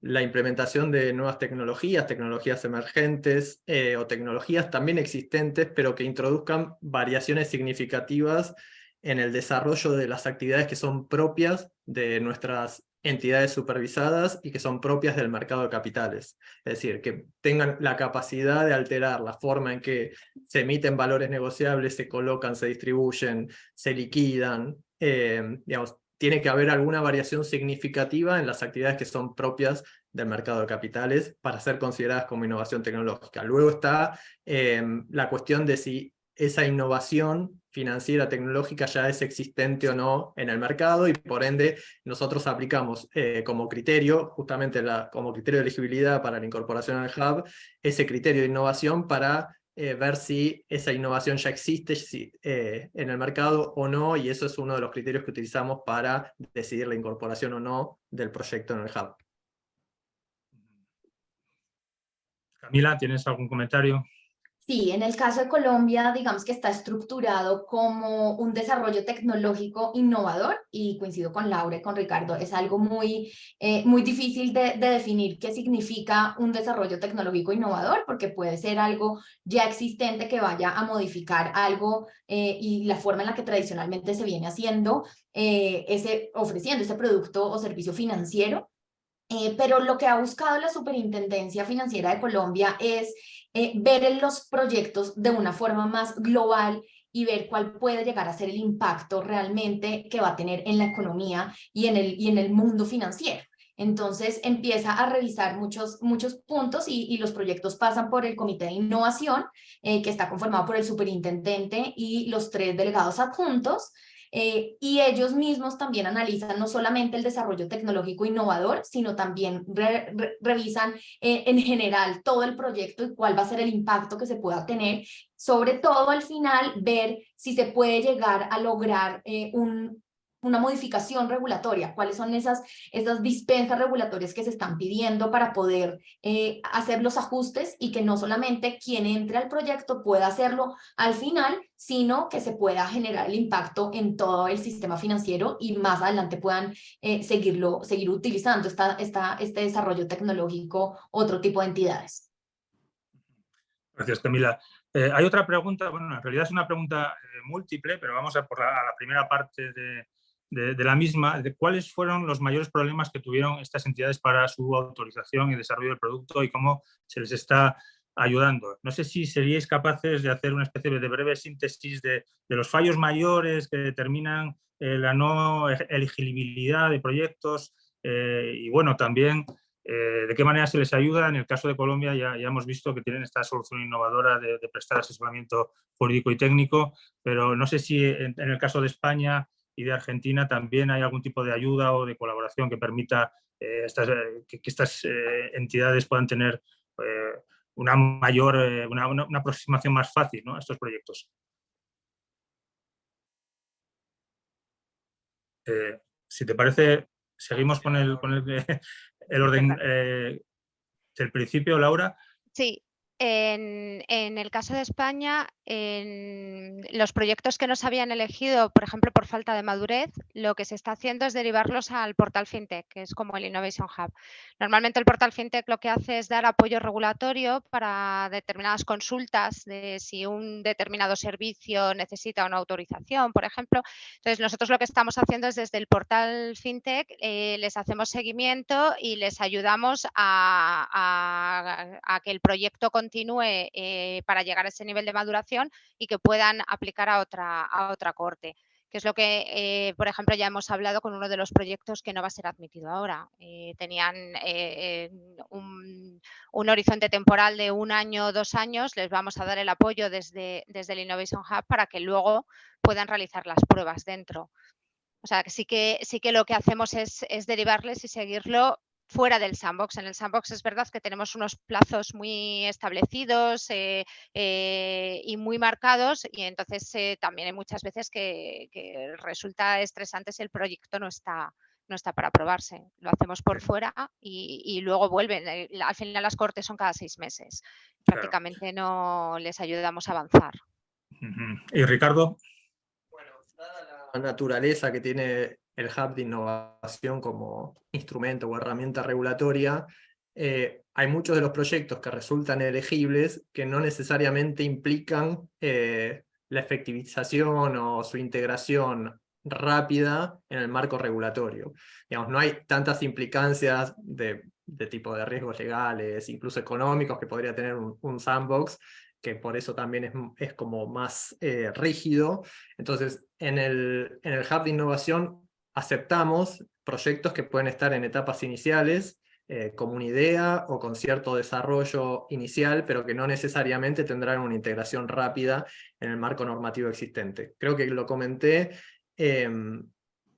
Speaker 3: la implementación de nuevas tecnologías emergentes o tecnologías también existentes, pero que introduzcan variaciones significativas en el desarrollo de las actividades que son propias de nuestras entidades supervisadas y que son propias del mercado de capitales. Es decir, que tengan la capacidad de alterar la forma en que se emiten valores negociables, se colocan, se distribuyen, se liquidan. Digamos, tiene que haber alguna variación significativa en las actividades que son propias del mercado de capitales para ser consideradas como innovación tecnológica. Luego está la cuestión de si esa innovación financiera tecnológica ya es existente o no en el mercado, y por ende nosotros aplicamos como criterio, justamente como criterio de elegibilidad para la incorporación al hub, ese criterio de innovación para ver si esa innovación ya existe en el mercado o no, y eso es uno de los criterios que utilizamos para decidir la incorporación o no del proyecto en el hub.
Speaker 1: Camila, ¿tienes algún comentario?
Speaker 4: Sí, en el caso de Colombia, digamos que está estructurado como un desarrollo tecnológico innovador y coincido con Laura y con Ricardo, es algo muy difícil de definir qué significa un desarrollo tecnológico innovador, porque puede ser algo ya existente que vaya a modificar algo y la forma en la que tradicionalmente se viene haciendo, ofreciendo ese producto o servicio financiero. Pero lo que ha buscado la Superintendencia Financiera de Colombia es ver los proyectos de una forma más global y ver cuál puede llegar a ser el impacto realmente que va a tener en la economía y en el mundo financiero. Entonces empieza a revisar muchos puntos y los proyectos pasan por el Comité de Innovación, que está conformado por el superintendente y los 3 delegados adjuntos. Y ellos mismos también analizan no solamente el desarrollo tecnológico innovador, sino también revisan en general todo el proyecto y cuál va a ser el impacto que se pueda tener. Sobre todo al final ver si se puede llegar a lograr una modificación regulatoria, cuáles son esas dispensas regulatorias que se están pidiendo para poder hacer los ajustes y que no solamente quien entre al proyecto pueda hacerlo al final, sino que se pueda generar el impacto en todo el sistema financiero y más adelante puedan seguir utilizando este desarrollo tecnológico otro tipo de entidades.
Speaker 1: Gracias, Camila. Hay otra pregunta, bueno, en realidad es una pregunta múltiple, pero vamos a por a la primera parte de la misma, de cuáles fueron los mayores problemas que tuvieron estas entidades para su autorización y desarrollo del producto y cómo se les está ayudando. No sé si seríais capaces de hacer una especie de breve síntesis de los fallos mayores que determinan la no elegibilidad de proyectos y, bueno, también de qué manera se les ayuda. En el caso de Colombia ya hemos visto que tienen esta solución innovadora de prestar asesoramiento jurídico y técnico, pero no sé si en el caso de España y de Argentina también hay algún tipo de ayuda o de colaboración que permita que estas entidades puedan tener una mayor, una aproximación más fácil, ¿no?, a estos proyectos. Si te parece, seguimos con el orden del principio, Laura.
Speaker 2: Sí, en el caso de España, los proyectos que no se habían elegido, por ejemplo, por falta de madurez, lo que se está haciendo es derivarlos al portal FinTech, que es como el Innovation Hub. Normalmente el portal FinTech lo que hace es dar apoyo regulatorio para determinadas consultas de si un determinado servicio necesita una autorización, por ejemplo. Entonces, nosotros lo que estamos haciendo es desde el portal FinTech les hacemos seguimiento y les ayudamos a que el proyecto continúe para llegar a ese nivel de maduración y que puedan aplicar a otra corte, que es lo que, por ejemplo, ya hemos hablado con uno de los proyectos que no va a ser admitido ahora. Tenían un horizonte temporal de 1 año o 2 años, les vamos a dar el apoyo desde el Innovation Hub para que luego puedan realizar las pruebas dentro. O sea, que sí que lo que hacemos es derivarles y seguirlo fuera del sandbox. En el sandbox es verdad que tenemos unos plazos muy establecidos y muy marcados, y entonces también hay muchas veces que resulta estresante si el proyecto no está para aprobarse. Lo hacemos por fuera y luego vuelven. Al final las cortes son cada 6 meses. Prácticamente no les ayudamos a avanzar.
Speaker 1: ¿Y Ricardo?
Speaker 3: Bueno, dada la naturaleza que tiene el Hub de Innovación como instrumento o herramienta regulatoria, hay muchos de los proyectos que resultan elegibles que no necesariamente implican la efectivización o su integración rápida en el marco regulatorio. Digamos, no hay tantas implicancias de tipo de riesgos legales, incluso económicos, que podría tener un sandbox, que por eso también es como más rígido. Entonces, en el Hub de Innovación aceptamos proyectos que pueden estar en etapas iniciales, como una idea o con cierto desarrollo inicial, pero que no necesariamente tendrán una integración rápida en el marco normativo existente. Creo que lo comenté,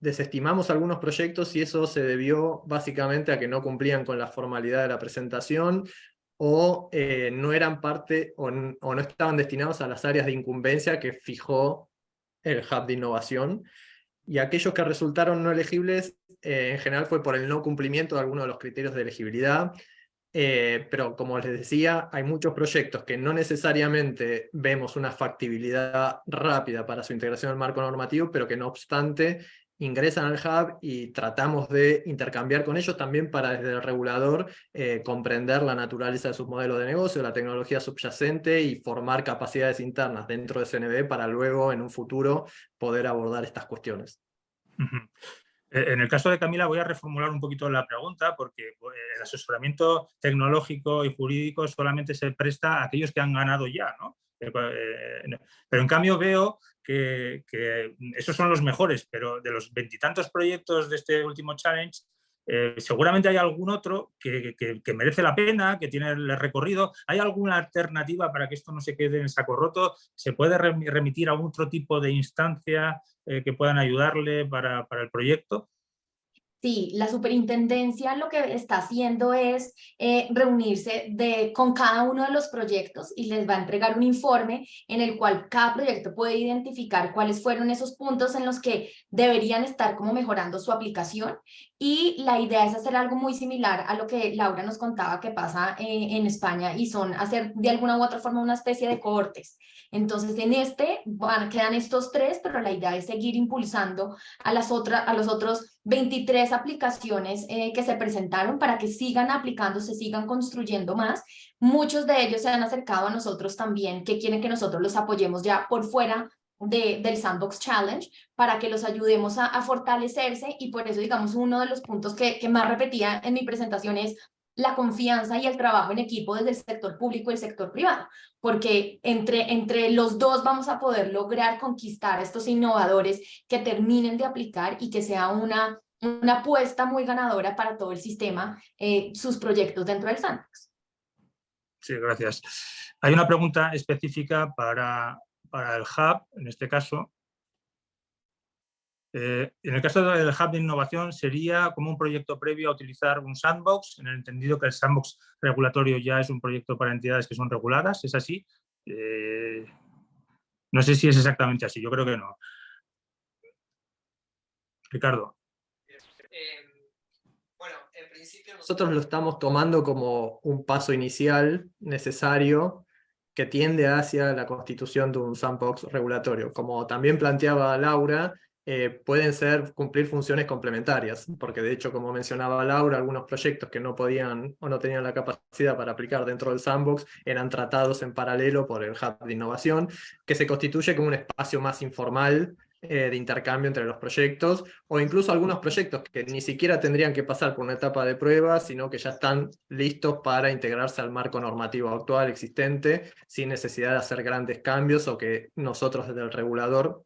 Speaker 3: desestimamos algunos proyectos y eso se debió básicamente a que no cumplían con la formalidad de la presentación, o no eran parte o no estaban destinados a las áreas de incumbencia que fijó el Hub de Innovación. Y aquellos que resultaron no elegibles, en general fue por el no cumplimiento de algunos de los criterios de elegibilidad. pero como les decía, hay muchos proyectos que no necesariamente vemos una factibilidad rápida para su integración al marco normativo, pero que no obstante ingresan al hub y tratamos de intercambiar con ellos también para desde el regulador comprender la naturaleza de sus modelos de negocio, la tecnología subyacente y formar capacidades internas dentro de CNB para luego en un futuro poder abordar estas cuestiones.
Speaker 1: En el caso de Camila voy a reformular un poquito la pregunta porque el asesoramiento tecnológico y jurídico solamente se presta a aquellos que han ganado ya, ¿no? Pero en cambio veo que esos son los mejores, pero de los veintitantos proyectos de este último challenge, seguramente hay algún otro que merece la pena, que tiene el recorrido. ¿Hay alguna alternativa para que esto no se quede en saco roto? ¿Se puede remitir a otro tipo de instancia que puedan ayudarle para el proyecto?
Speaker 4: Sí, la superintendencia lo que está haciendo es reunirse con cada uno de los proyectos y les va a entregar un informe en el cual cada proyecto puede identificar cuáles fueron esos puntos en los que deberían estar como mejorando su aplicación. Y la idea es hacer algo muy similar a lo que Laura nos contaba que pasa en España, y son hacer de alguna u otra forma una especie de cohortes. Entonces en quedan estos 3, pero la idea es seguir impulsando a los otros 23 aplicaciones que se presentaron para que sigan aplicando, se sigan construyendo más. Muchos de ellos se han acercado a nosotros también, que quieren que nosotros los apoyemos ya por fuera del Sandbox Challenge, para que los ayudemos a fortalecerse. Y por eso, digamos, uno de los puntos que más repetía en mi presentación es la confianza y el trabajo en equipo desde el sector público y el sector privado, porque entre los dos vamos a poder lograr conquistar a estos innovadores que terminen de aplicar y que sea una apuesta muy ganadora para todo el sistema, sus proyectos dentro del Sandbox.
Speaker 1: Sí, gracias. Hay una pregunta específica para el Hub, en este caso. En el caso del Hub de Innovación, ¿sería como un proyecto previo a utilizar un sandbox, en el entendido que el sandbox regulatorio ya es un proyecto para entidades que son reguladas? ¿Es así? No sé si es exactamente así, yo creo que no. Ricardo.
Speaker 3: Bueno, en principio nosotros lo estamos tomando como un paso inicial necesario que tiende hacia la constitución de un sandbox regulatorio. Como también planteaba Laura, pueden cumplir funciones complementarias, porque de hecho, como mencionaba Laura, algunos proyectos que no podían o no tenían la capacidad para aplicar dentro del sandbox eran tratados en paralelo por el Hub de Innovación, que se constituye como un espacio más informal de intercambio entre los proyectos, o incluso algunos proyectos que ni siquiera tendrían que pasar por una etapa de prueba, sino que ya están listos para integrarse al marco normativo actual existente, sin necesidad de hacer grandes cambios o que nosotros desde el regulador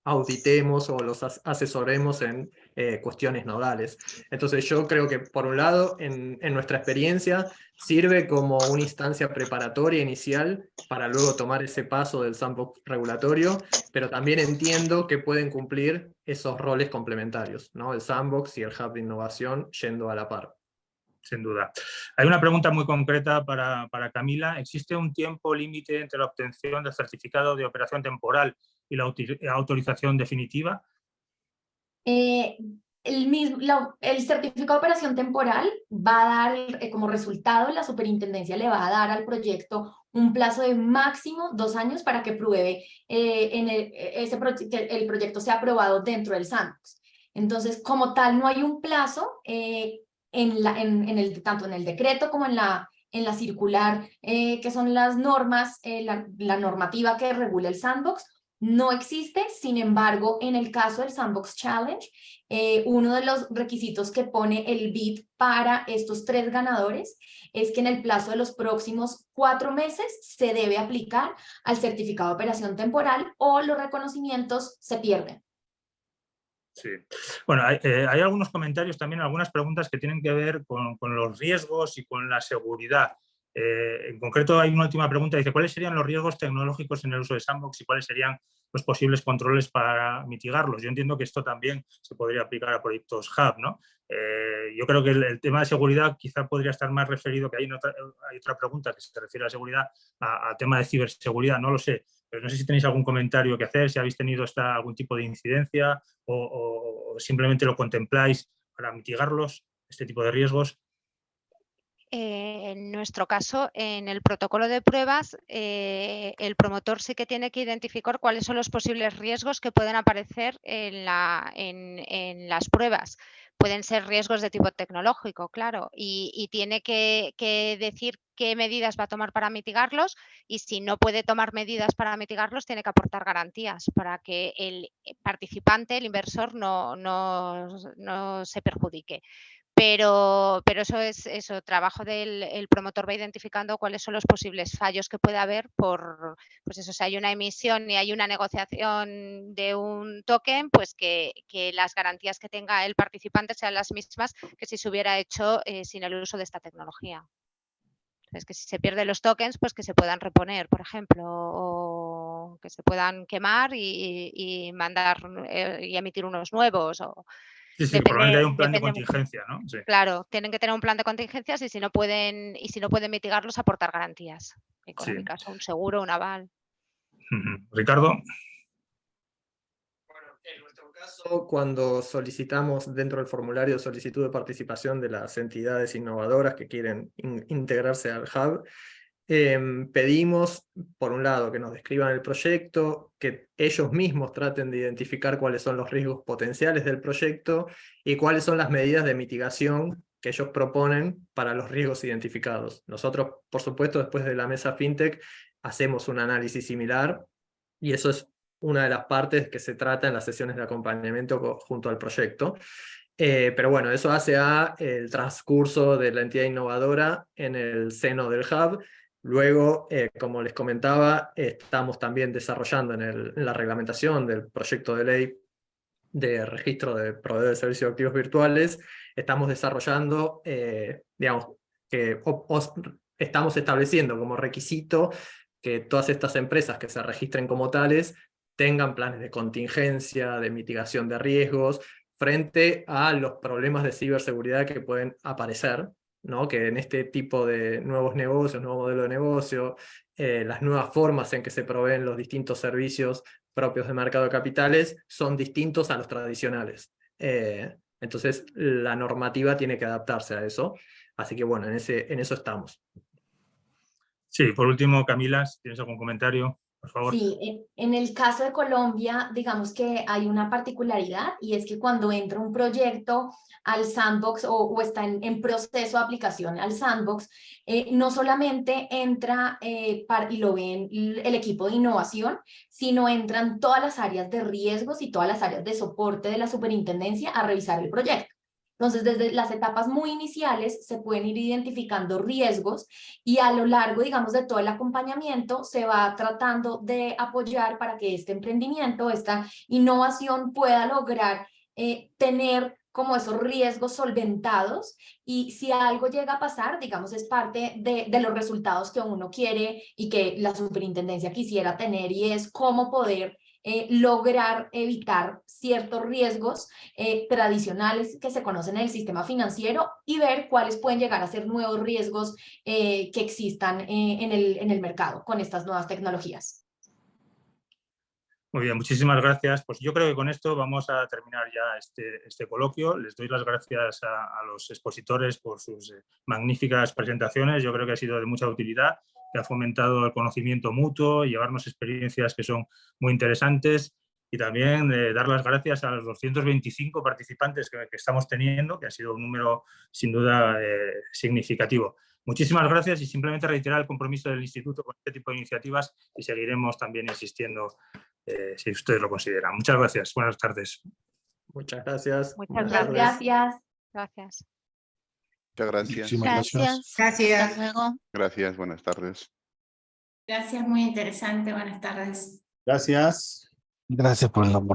Speaker 3: auditemos o los asesoremos en cuestiones nodales. Entonces yo creo que por un lado en nuestra experiencia sirve como una instancia preparatoria inicial para luego tomar ese paso del sandbox regulatorio, pero también entiendo que pueden cumplir esos roles complementarios, ¿no? El sandbox y el hub de innovación yendo a la par.
Speaker 1: Sin duda. Hay una pregunta muy concreta para Camila. ¿Existe un tiempo límite entre la obtención del certificado de operación temporal y la autorización definitiva?
Speaker 4: El certificado de operación temporal va a dar como resultado, la superintendencia le va a dar al proyecto un plazo de máximo 2 años para que pruebe el proyecto sea aprobado dentro del sandbox. Entonces, como tal, no hay un plazo tanto en el decreto como en la circular, que son las normas, la normativa que regula el sandbox. No existe. Sin embargo, en el caso del Sandbox Challenge, uno de los requisitos que pone el BID para estos 3 ganadores es que en el plazo de los próximos 4 meses se debe aplicar al certificado de operación temporal o los reconocimientos se pierden.
Speaker 1: Sí. Bueno, hay algunos comentarios también, algunas preguntas que tienen que ver con los riesgos y con la seguridad. En concreto hay una última pregunta, dice, ¿cuáles serían los riesgos tecnológicos en el uso de Sandbox y cuáles serían los posibles controles para mitigarlos? Yo entiendo que esto también se podría aplicar a proyectos Hub, ¿no? Yo creo que el tema de seguridad quizá podría estar más referido, que hay otra pregunta que se refiere a la seguridad, al tema de ciberseguridad, no lo sé, pero no sé si tenéis algún comentario que hacer, si habéis tenido algún tipo de incidencia o simplemente lo contempláis para mitigarlos, este tipo de riesgos.
Speaker 2: En nuestro caso, en el protocolo de pruebas, el promotor sí que tiene que identificar cuáles son los posibles riesgos que pueden aparecer en las pruebas. Pueden ser riesgos de tipo tecnológico, claro, y tiene que decir qué medidas va a tomar para mitigarlos, y si no puede tomar medidas para mitigarlos, tiene que aportar garantías para que el participante, el inversor, no se perjudique. Pero eso es eso, trabajo del promotor, va identificando cuáles son los posibles fallos que puede haber por, pues eso, si hay una emisión y hay una negociación de un token, pues que las garantías que tenga el participante sean las mismas que si se hubiera hecho sin el uso de esta tecnología. Es que si se pierden los tokens, pues que se puedan reponer, por ejemplo, o que se puedan quemar y mandar y emitir unos nuevos.
Speaker 1: Sí, probablemente hay un plan de contingencia, ¿no? Sí.
Speaker 2: Claro, tienen que tener un plan de contingencias, y si no pueden mitigarlos, aportar garantías económicas, o un seguro, un aval.
Speaker 1: Ricardo.
Speaker 3: Bueno, en nuestro caso, cuando solicitamos dentro del formulario de solicitud de participación de las entidades innovadoras que quieren integrarse al Hub, pedimos, por un lado, que nos describan el proyecto, que ellos mismos traten de identificar cuáles son los riesgos potenciales del proyecto y cuáles son las medidas de mitigación que ellos proponen para los riesgos identificados. Nosotros, por supuesto, después de la mesa FinTech, hacemos un análisis similar, y eso es una de las partes que se trata en las sesiones de acompañamiento junto al proyecto. Pero bueno, eso hace el transcurso de la entidad innovadora en el seno del Hub. Luego, como les comentaba, estamos también desarrollando en la reglamentación del proyecto de ley de registro de proveedores de servicios de activos virtuales, estamos desarrollando, digamos, estamos estableciendo como requisito que todas estas empresas que se registren como tales tengan planes de contingencia, de mitigación de riesgos, frente a los problemas de ciberseguridad que pueden aparecer, ¿no? Que en este tipo de nuevos negocios, nuevo modelo de negocio, las nuevas formas en que se proveen los distintos servicios propios de mercado de capitales son distintos a los tradicionales. Entonces la normativa tiene que adaptarse a eso. Así que bueno, en eso estamos.
Speaker 1: Sí, por último, Camila, si tienes algún comentario, por favor.
Speaker 4: Sí, en el caso de Colombia, digamos que hay una particularidad, y es que cuando entra un proyecto al sandbox o está en proceso de aplicación al sandbox, no solamente entra y lo ven el equipo de innovación, sino entran todas las áreas de riesgos y todas las áreas de soporte de la superintendencia a revisar el proyecto. Entonces, desde las etapas muy iniciales se pueden ir identificando riesgos, y a lo largo, digamos, de todo el acompañamiento se va tratando de apoyar para que este emprendimiento, esta innovación pueda lograr tener como esos riesgos solventados, y si algo llega a pasar, digamos, es parte de los resultados que uno quiere y que la superintendencia quisiera tener, y es cómo poder lograr evitar ciertos riesgos tradicionales que se conocen en el sistema financiero, y ver cuáles pueden llegar a ser nuevos riesgos que existan en el mercado con estas nuevas tecnologías.
Speaker 1: Muy bien, muchísimas gracias. Pues yo creo que con esto vamos a terminar ya este coloquio. Les doy las gracias a los expositores por sus magníficas presentaciones. Yo creo que ha sido de mucha utilidad, que ha fomentado el conocimiento mutuo, llevarnos experiencias que son muy interesantes, y también dar las gracias a los 225 participantes que estamos teniendo, que ha sido un número sin duda significativo. Muchísimas gracias, y simplemente reiterar el compromiso del Instituto con este tipo de iniciativas, y seguiremos también insistiendo si ustedes lo consideran. Muchas gracias. Buenas tardes.
Speaker 3: Muchas gracias.
Speaker 2: Muchas
Speaker 4: Gracias.
Speaker 2: Gracias.
Speaker 5: Muchas gracias.
Speaker 6: Gracias.
Speaker 7: Gracias.
Speaker 6: Hasta luego.
Speaker 5: Gracias, buenas tardes.
Speaker 7: Gracias, muy interesante. Buenas tardes.
Speaker 8: Gracias.
Speaker 6: Gracias por la oportunidad.